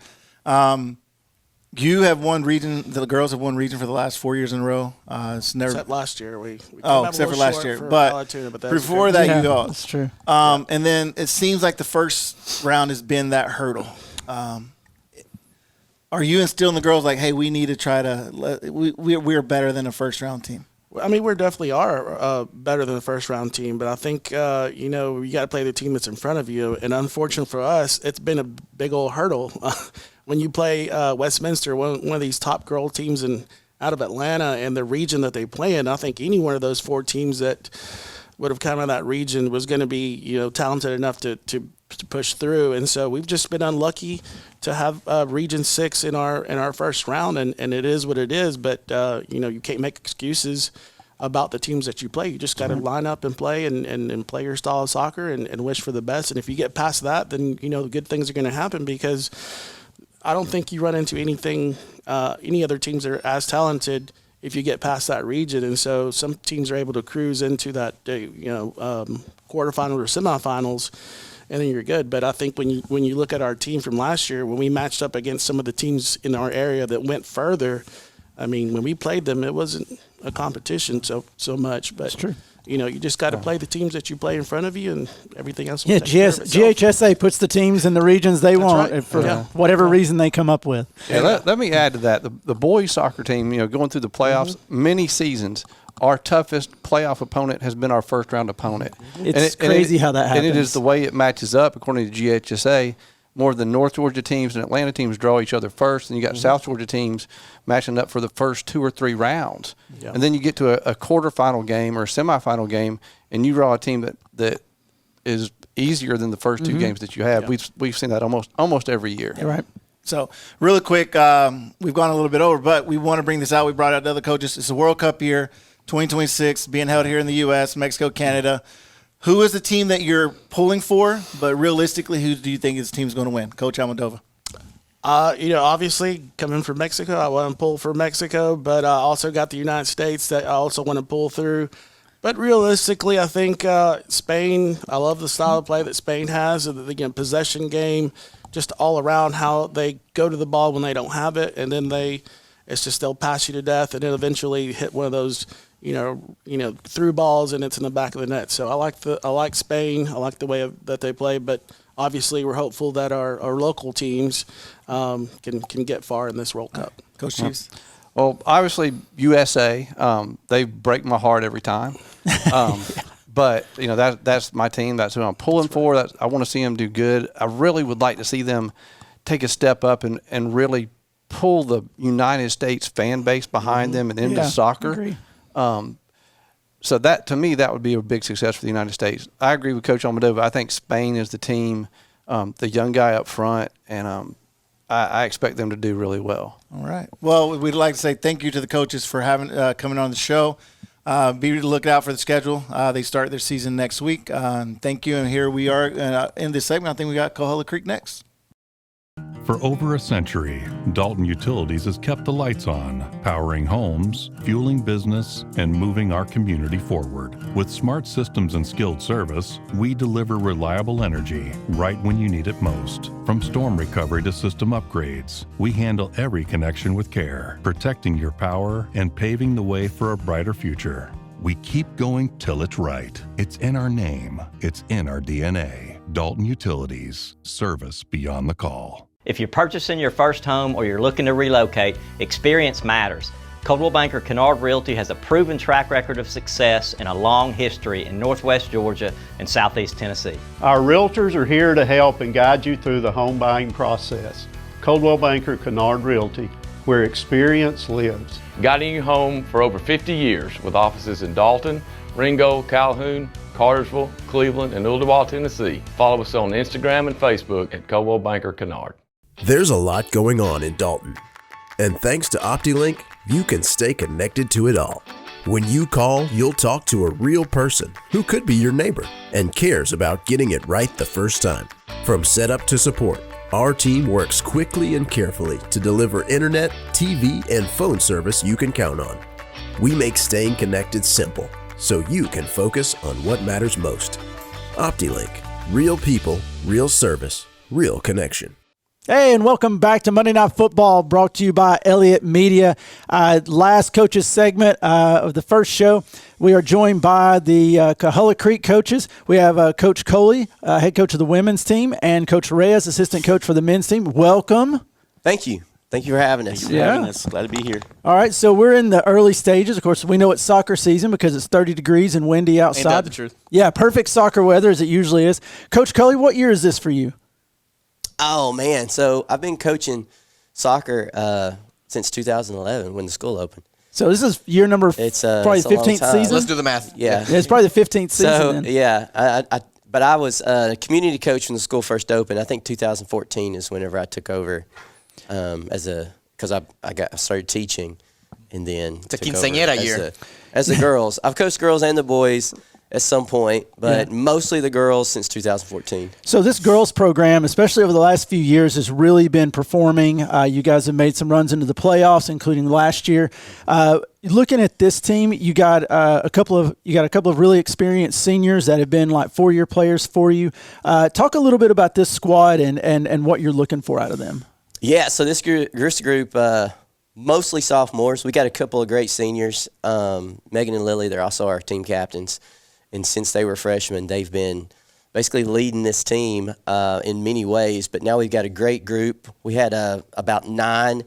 You have won region. The girls have won region for the last 4 years in a row. It's never except last year. We except for last year. But before that, you go. That's true. And then it seems like the first round has been that hurdle. Are you instilling the girls like, hey, we need to try to we're better than a first round team? I mean, we definitely are better than the first round team, but I think you got to play the team that's in front of you. And unfortunately for us, it's been a big old hurdle. When you play Westminster, one of these top girl teams out of Atlanta and the region that they play in, I think any one of those 4 teams that would have come out of that region was going to be talented enough to push through. And so we've just been unlucky to have Region 6 in our first round, and it is what it is. But you can't make excuses about the teams that you play. You just got to line up and play and play your style of soccer and wish for the best. And if you get past that, then good things are going to happen, because I don't think you run into any other teams that are as talented if you get past that region. And so some teams are able to cruise into that quarterfinals or semifinals, and then you're good. But I think when you look at our team from last year, when we matched up against some of the teams in our area that went further, I mean, when we played them, it wasn't a competition so much. But that's true. You just got to play the teams that you play in front of you, and everything else will take care of itself. GHSA puts the teams in the regions they want for whatever reason they come up with. Yeah, let me add to that. The boys soccer team, going through the playoffs, many seasons, our toughest playoff opponent has been our first round opponent. It's crazy how that happens. And it is the way it matches up, according to GHSA. More of the North Georgia teams and Atlanta teams draw each other first, and you got South Georgia teams matching up for the first 2 or 3 rounds. Yeah. And then you get to a quarterfinal game or a semifinal game, and you draw a team that is easier than the first 2 games that you have. Yeah. We've seen that almost every year. Yeah, right. So really quick, we've gone a little bit over, but we want to bring this out. We brought out the other coaches. It's a World Cup year, 2026, being held here in the U.S., Mexico, Canada. Who is the team that you're pulling for, but realistically, who do you think this team's going to win? Coach Almodovar. Obviously coming from Mexico, I want to pull for Mexico, but I also got the United States that I also want to pull through. But realistically, I think Spain, I love the style of play that Spain has, the possession game, just all around how they go to the ball when they don't have it, and then they'll pass you to death, and then eventually hit one of those, through balls, and it's in the back of the net. So I like Spain. I like the way that they play, but obviously we're hopeful that our local teams can get far in this World Cup. Coach Chiefs. Well, obviously USA, they break my heart every time. But that's my team. That's who I'm pulling for. I want to see them do good. I really would like to see them take a step up and really pull the United States fan base behind them and into soccer. Agree. So that, to me, that would be a big success for the United States. I agree with Coach Almodovar. I think Spain is the team, the young guy up front, and I expect them to do really well. All right. Well, we'd like to say thank you to the coaches for having coming on the show. Be looking out for the schedule. They start their season next week. Thank you. And here we are in this segment. I think we got Coahuila Creek next. For over a century, Dalton Utilities has kept the lights on, powering homes, fueling business, and moving our community forward. With smart systems and skilled service, we deliver reliable energy right when you need it most. From storm recovery to system upgrades, we handle every connection with care, protecting your power and paving the way for a brighter future. We keep going till it's right. It's in our name. It's in our DNA. Dalton Utilities. Service beyond the call. If you're purchasing your first home or you're looking to relocate, experience matters. Coldwell Banker Kennard Realty has a proven track record of success and a long history in Northwest Georgia and Southeast Tennessee. Our realtors are here to help and guide you through the home buying process. Coldwell Banker Kennard Realty, where experience lives. Guiding you home for over 50 years with offices in Dalton, Ringgold, Calhoun, Cartersville, Cleveland, and Ooltewah, Tennessee. Follow us on Instagram and Facebook at Coldwell Banker Kennard. There's a lot going on in Dalton, and thanks to OptiLink, you can stay connected to it all. When you call, you'll talk to a real person who could be your neighbor and cares about getting it right the first time. From setup to support, our team works quickly and carefully to deliver internet, TV, and phone service you can count on. We make staying connected simple, so you can focus on what matters most. OptiLink, real people, real service, real connection. Hey, and welcome back to Monday Night Football, brought to you by Elliott Media. Last coaches segment of the first show, we are joined by the Coahuila Creek coaches. We have Coach Coley, head coach of the women's team, and Coach Reyes, assistant coach for the men's team. Welcome. Thank you. Thank you for having us. Glad to be here. All right, so we're in the early stages. Of course, we know it's soccer season because it's 30 degrees and windy outside. Ain't that the truth? Yeah, perfect soccer weather as it usually is. Coach Coley, what year is this for you? Oh, man. So I've been coaching soccer since 2011 when the school opened. So this is year number probably 15th season? Let's do the math. Yeah. It's probably the 15th season. So, then. yeah. But I was a community coach when the school first opened. I think 2014 is whenever I took over because I started teaching and then it's a quinceañera year. As the girls. I've coached girls and the boys at some point, but mostly the girls since 2014. So this girls program, especially over the last few years, has really been performing. You guys have made some runs into the playoffs, including last year. Looking at this team, you got a couple of really experienced seniors that have been like 4-year players for you. Talk a little bit about this squad and what you're looking for out of them. Yeah, so this group, mostly sophomores. We got a couple of great seniors. Megan and Lily, they're also our team captains. And since they were freshmen, they've been basically leading this team in many ways. But now we've got a great group. We had about 9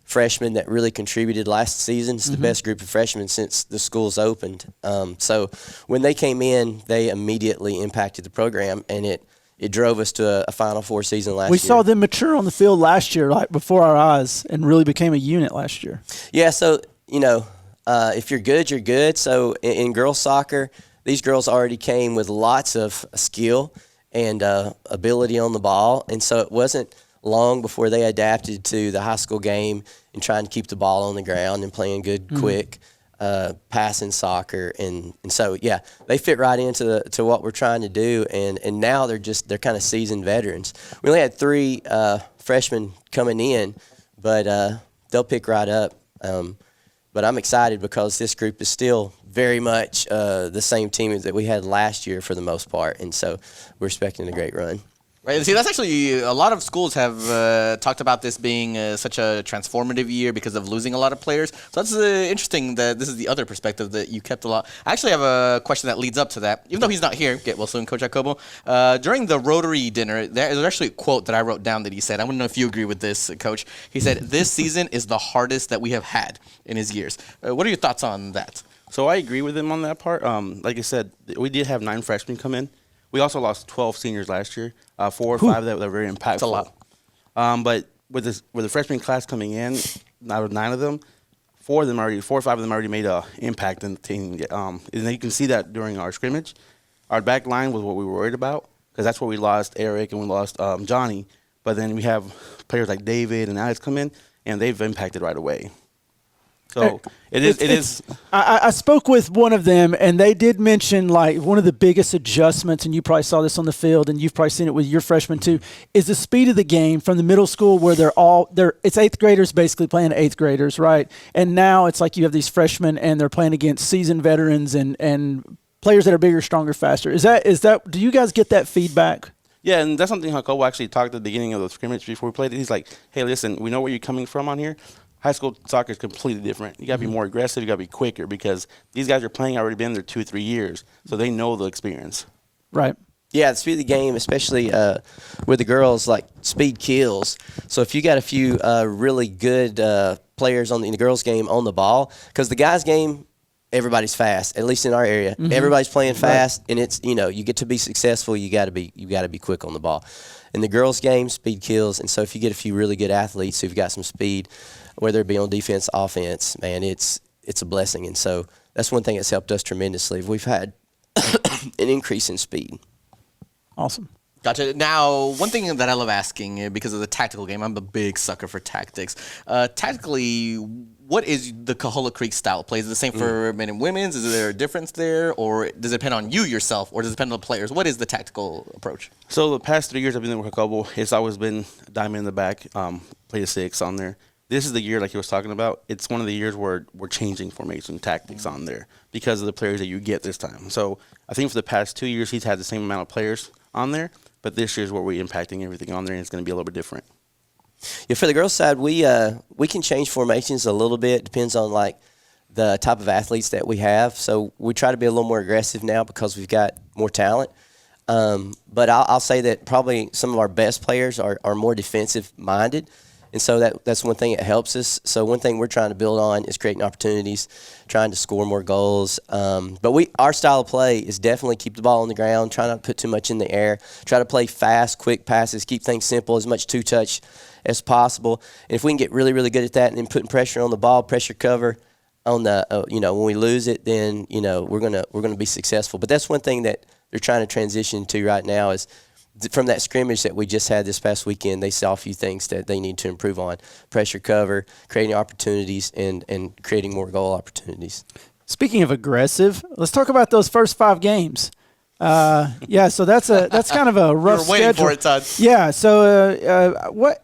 freshmen that really contributed last season. It's the best group of freshmen since the school's opened. So when they came in, they immediately impacted the program, and it drove us to a Final Four season last year. We saw them mature on the field last year, like before our eyes, and really became a unit last year. Yeah, so, if you're good, you're good. So in girls soccer, these girls already came with lots of skill and ability on the ball, and so it wasn't long before they adapted to the high school game and trying to keep the ball on the ground and playing good, quick passing soccer. And so, yeah, they fit right into what we're trying to do, and now they're kind of seasoned veterans. We only had 3 freshmen coming in, but they'll pick right up. But I'm excited because this group is still very much the same team that we had last year for the most part, and so we're expecting a great run. Right. See, that's actually a lot of schools have talked about this being such a transformative year because of losing a lot of players. So that's interesting that this is the other perspective that you kept a lot. I actually have a question that leads up to that. Even though he's not here, get well soon, Coach Jacobo. During the Rotary dinner, there's actually a quote that I wrote down that he said. I want to know if you agree with this, Coach. He said, "This season is the hardest that we have had in his years." What are your thoughts on that? So I agree with him on that part. Like I said, we did have 9 freshmen come in. We also lost 12 seniors last year, 4 or 5 that were very impactful. That's a lot. But with the freshman class coming in, out of 9 of them, 4 or 5 of them already made an impact in the team. And you can see that during our scrimmage. Our back line was what we were worried about because that's where we lost Eric and we lost Johnny. But then we have players like David and Alex come in, and they've impacted right away. So it is. I spoke with one of them, and they did mention like one of the biggest adjustments, and you probably saw this on the field, and you've probably seen it with your freshmen too, is the speed of the game from the middle school where it's 8th graders basically playing 8th graders, right? And now it's like you have these freshmen, and they're playing against seasoned veterans and players that are bigger, stronger, faster. Is that? Do you guys get that feedback? Yeah, and that's something Jacobo actually talked at the beginning of the scrimmage before we played it. He's like, "Hey, listen, we know where you're coming from on here. High school soccer is completely different. You got to be more aggressive. You got to be quicker because these guys are playing already been there 2 or 3 years, so they know the experience." Right. Yeah, the speed of the game, especially with the girls, like speed kills. So if you got a few really good players in the girls' game on the ball, because the guys' game, everybody's fast. At least in our area, everybody's playing fast, and it's you get to be successful. You got to be quick on the ball. In the girls' game, speed kills, and so if you get a few really good athletes who've got some speed, whether it be on defense, offense, man, it's a blessing. And so that's one thing that's helped us tremendously. We've had an increase in speed. Awesome. Gotcha. Now, one thing that I love asking, because of the tactical game, I'm a big sucker for tactics. Tactically, what is the Cahola Creek style play? Is it the same for men and women's? Is there a difference there? Or does it depend on you yourself? Or does it depend on the players? What is the tactical approach? So the past 3 years I've been there with Jacobo, it's always been diamond in the back, play a 6 on there. This is the year, like he was talking about, it's one of the years where we're changing formation tactics on there because of the players that you get this time. So I think for the past 2 years, he's had the same amount of players on there, but this year's where we're impacting everything on there, and it's going to be a little bit different. Yeah, for the girls' side, we can change formations a little bit. Depends on like the type of athletes that we have. So we try to be a little more aggressive now because we've got more talent. But I'll say that probably some of our best players are more defensive-minded. And so that's one thing that helps us. So one thing we're trying to build on is creating opportunities, trying to score more goals. But our style of play is definitely keep the ball on the ground, try not to put too much in the air, try to play fast, quick passes, keep things simple, as much two-touch as possible. And if we can get really, really good at that and then putting pressure on the ball, pressure cover on the, when we lose it, then, we're gonna be successful. But that's one thing that they're trying to transition to right now is from that scrimmage that we just had this past weekend, they saw a few things that they need to improve on. Pressure cover, creating opportunities, and creating more goal opportunities. Speaking of aggressive, Let's talk about those first 5 games. So that's kind of a rough schedule. You're waiting for it, Todd. Yeah. So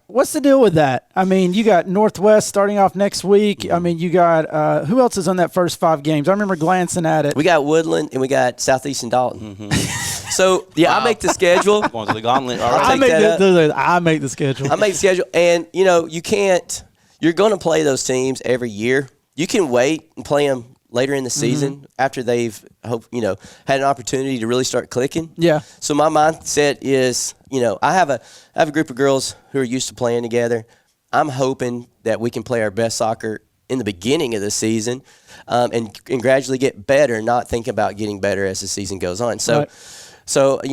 what's the deal with that? I mean, you got Northwest starting off next week. I mean, you got who else is on that first 5 games? I remember glancing at it. We got Woodland and we got Southeastern Dalton. So I make the schedule. Going to the gauntlet. All right. I make the schedule. I make the schedule, and you can't. You're going to play those teams every year. You can wait and play them later in the season after they've had an opportunity to really start clicking. Yeah. So my mindset is, I have a group of girls who are used to playing together. I'm hoping that we can play our best soccer in the beginning of the season, and gradually get better, not think about getting better as the season goes on. So. Right. So, we're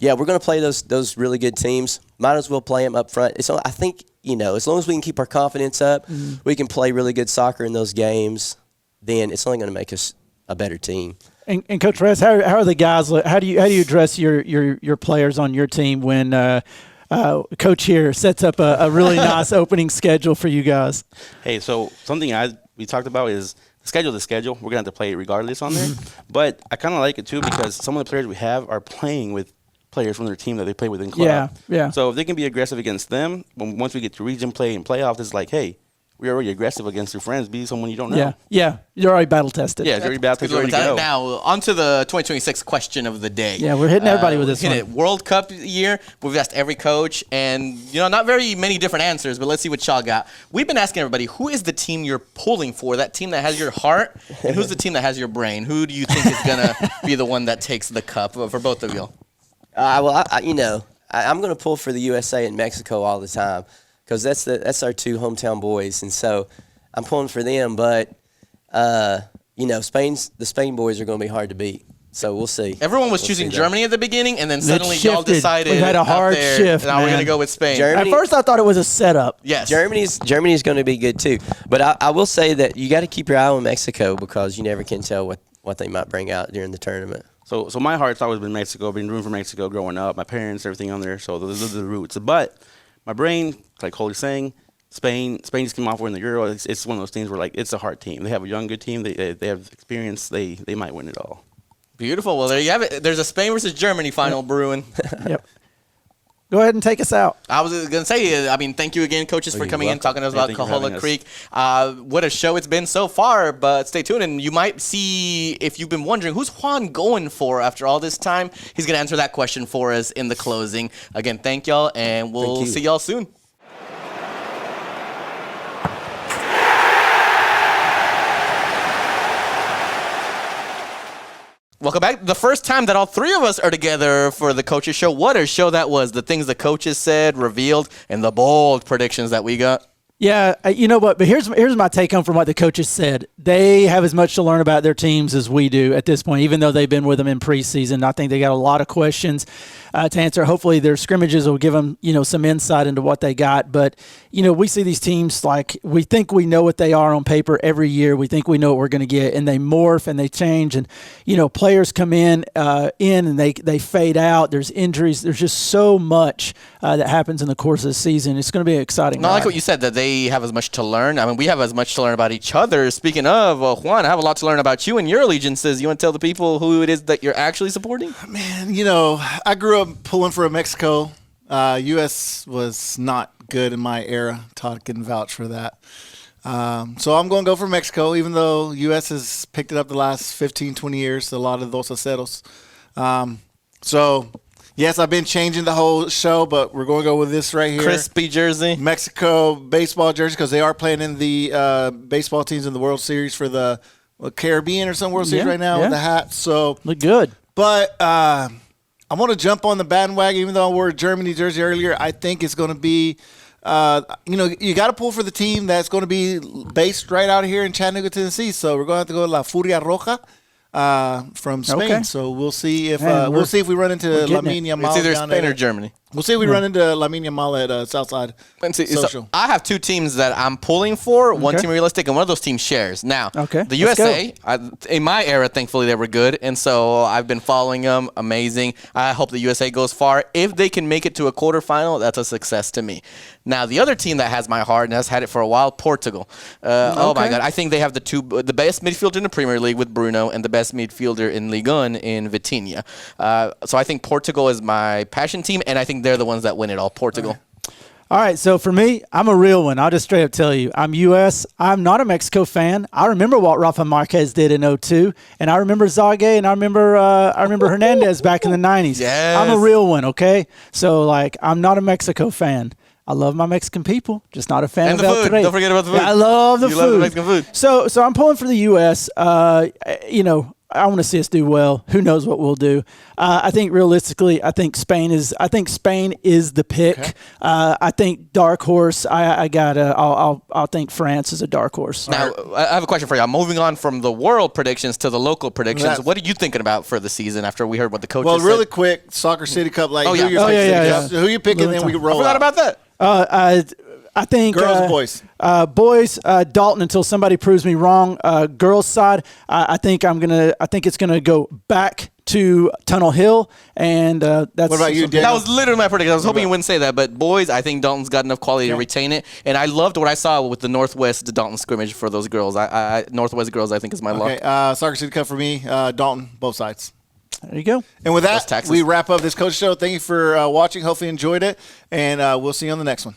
going to play those really good teams. Might as well play them up front. So I think, as long as we can keep our confidence up, we can play really good soccer in those games, then it's only going to make us a better team. And Coach Rez, how are the guys? How do you address your players on your team when Coach here sets up a really nice opening schedule for you guys? Hey, so something we talked about is the schedule. We're going to have to play it regardless on there. But I kind of like it, too, because some of the players we have are playing with players from their team that they play with in club. Yeah. So if they can be aggressive against them, once we get to region play and playoffs, it's like, hey, we're already aggressive against your friends. Be someone you don't know. Yeah. You're already battle tested. Yeah, you're already battle tested. Ready to go. Now, on to the 2026 question of the day. Yeah, we're hitting everybody with this one. one. World Cup year, we've asked every coach, and not very many different answers, but let's see what y'all got. We've been asking everybody, who is the team you're pulling for, that team that has your heart, and who's the team that has your brain? Who do you think is going to be the one that takes the cup for both of you? I'm going to pull for the USA and Mexico all the time because that's our two hometown boys, and so I'm pulling for them. But the Spain boys are going to be hard to beat, so we'll see. Everyone was choosing Germany at the beginning, and then suddenly y'all decided we had a hard shift. Now we're going to go with Spain. At first, I thought it was a setup. Yes, Germany's going to be good too. But I will say that you got to keep your eye on Mexico because you never can tell what they might bring out during the tournament. So my heart's always been Mexico. Been rooting for Mexico growing up. My parents, everything on there. So those are the roots. But my brain, like Cole's saying, Spain just came off winning the Euro. It's one of those things where like it's a hard team. They have a young, good team. They have experience. They might win it all. Beautiful. Well, there you have it. There's a Spain versus Germany final brewing. Yep. Go ahead and take us out. I was going to say, thank you again, coaches, for coming in, talking to us about Coahuila Creek. What a show it's been so far, but stay tuned, and you might see, if you've been wondering, who's Juan going for after all this time? He's going to answer that question for us in the closing. Again, thank y'all, and we'll see y'all soon. Welcome back. The first time that all three of us are together for the Coaches Show. What a show that was. The things the coaches said, revealed, and the bold predictions that we got. Yeah, you know what? But here's my take home from what the coaches said. They have as much to learn about their teams as we do at this point, even though they've been with them in preseason. I think they got a lot of questions to answer. Hopefully their scrimmages will give them, some insight into what they got. But, we see these teams like we think we know what they are on paper every year. We think we know what we're going to get, and they morph and they change. And, players come in and they fade out. There's injuries. There's just so much that happens in the course of the season. It's going to be exciting. I like what you said, that they have as much to learn. I mean, we have as much to learn about each other. Speaking of, Juan, I have a lot to learn about you and your allegiances. You want to tell the people who it is that you're actually supporting? Man, I grew up pulling for Mexico. U.S. was not good in my era. Todd can vouch for that. So I'm going to go for Mexico, even though U.S. has picked it up the last 15, 20 years, a lot of those aceros. Yes, I've been changing the whole show, but we're going to go with this right here. Crispy jersey. Mexico baseball jersey, because they are playing in the baseball teams in the World Series for the Caribbean or some World Series right now with the hats. So look good. But I want to jump on the bandwagon, even though I wore a Germany jersey earlier. I think it's going to be, you got to pull for the team that's going to be based right out here in Chattanooga, Tennessee. So we're going to have to go to La Furia Roja. From Spain, Okay. so we'll see if we run into Lamine Yamal. It's either down Spain at- or Germany. We'll see if we run into Lamine Yamal at Southside Social. So I have two teams that I'm pulling for. One team realistic, and one of those teams shares. Now, the let's USA, in my era, thankfully they were good, and so I've been following them. Amazing. I hope the USA goes far. If they can make it to a quarterfinal, that's a success to me. Now, the other team that has my heart and has had it for a while, Portugal. Oh my God, I think they have the best midfielder in the Premier League with Bruno, and the best midfielder in Ligue 1 in Vitinha. So I think Portugal is my passion team, and I think they're the ones that win it all. Portugal. All right, so for me, I'm a real one. I'll just straight up tell you. I'm U.S. I'm not a Mexico fan. I remember what Rafa Marquez did in 2002, and I remember Zague, and I remember Hernandez back in the 90s. Yes. I'm a real one, okay? So, I'm not a Mexico fan. I love my Mexican people, just not a fan And of the El food. Rey. Don't forget about the food. Yeah, I love the You food. love the Mexican food. So I'm pulling for the U.S. I want to see us do well. Who knows what we'll do? I think realistically, I think Spain is the pick. Okay. I think dark horse. I'll think France is a dark horse. Now, I have a question for you. I'm moving on from the world predictions to the local predictions. That- What are you thinking about for the season after we heard what the coaches Well, said? really quick, Soccer City Cup. Oh, yeah. Who you picking? Then we can roll. I forgot about that. I think Girls, boys. Boys, Dalton. Until somebody proves me wrong. Girls side. I think it's gonna go back to Tunnel Hill, and that's. What about you, Daniel? That was literally my prediction. I was hoping you wouldn't say that, but boys, I think Dalton's got enough quality to retain it, and I loved what I saw with the Northwest to Dalton scrimmage for those girls. Northwest girls, I think is my luck. Okay, Soccer City Cup for me. Dalton, both sides. There you go. And with that, we wrap up this Coach Show. Thank you for watching. Hopefully you enjoyed it, and we'll see you on the next one.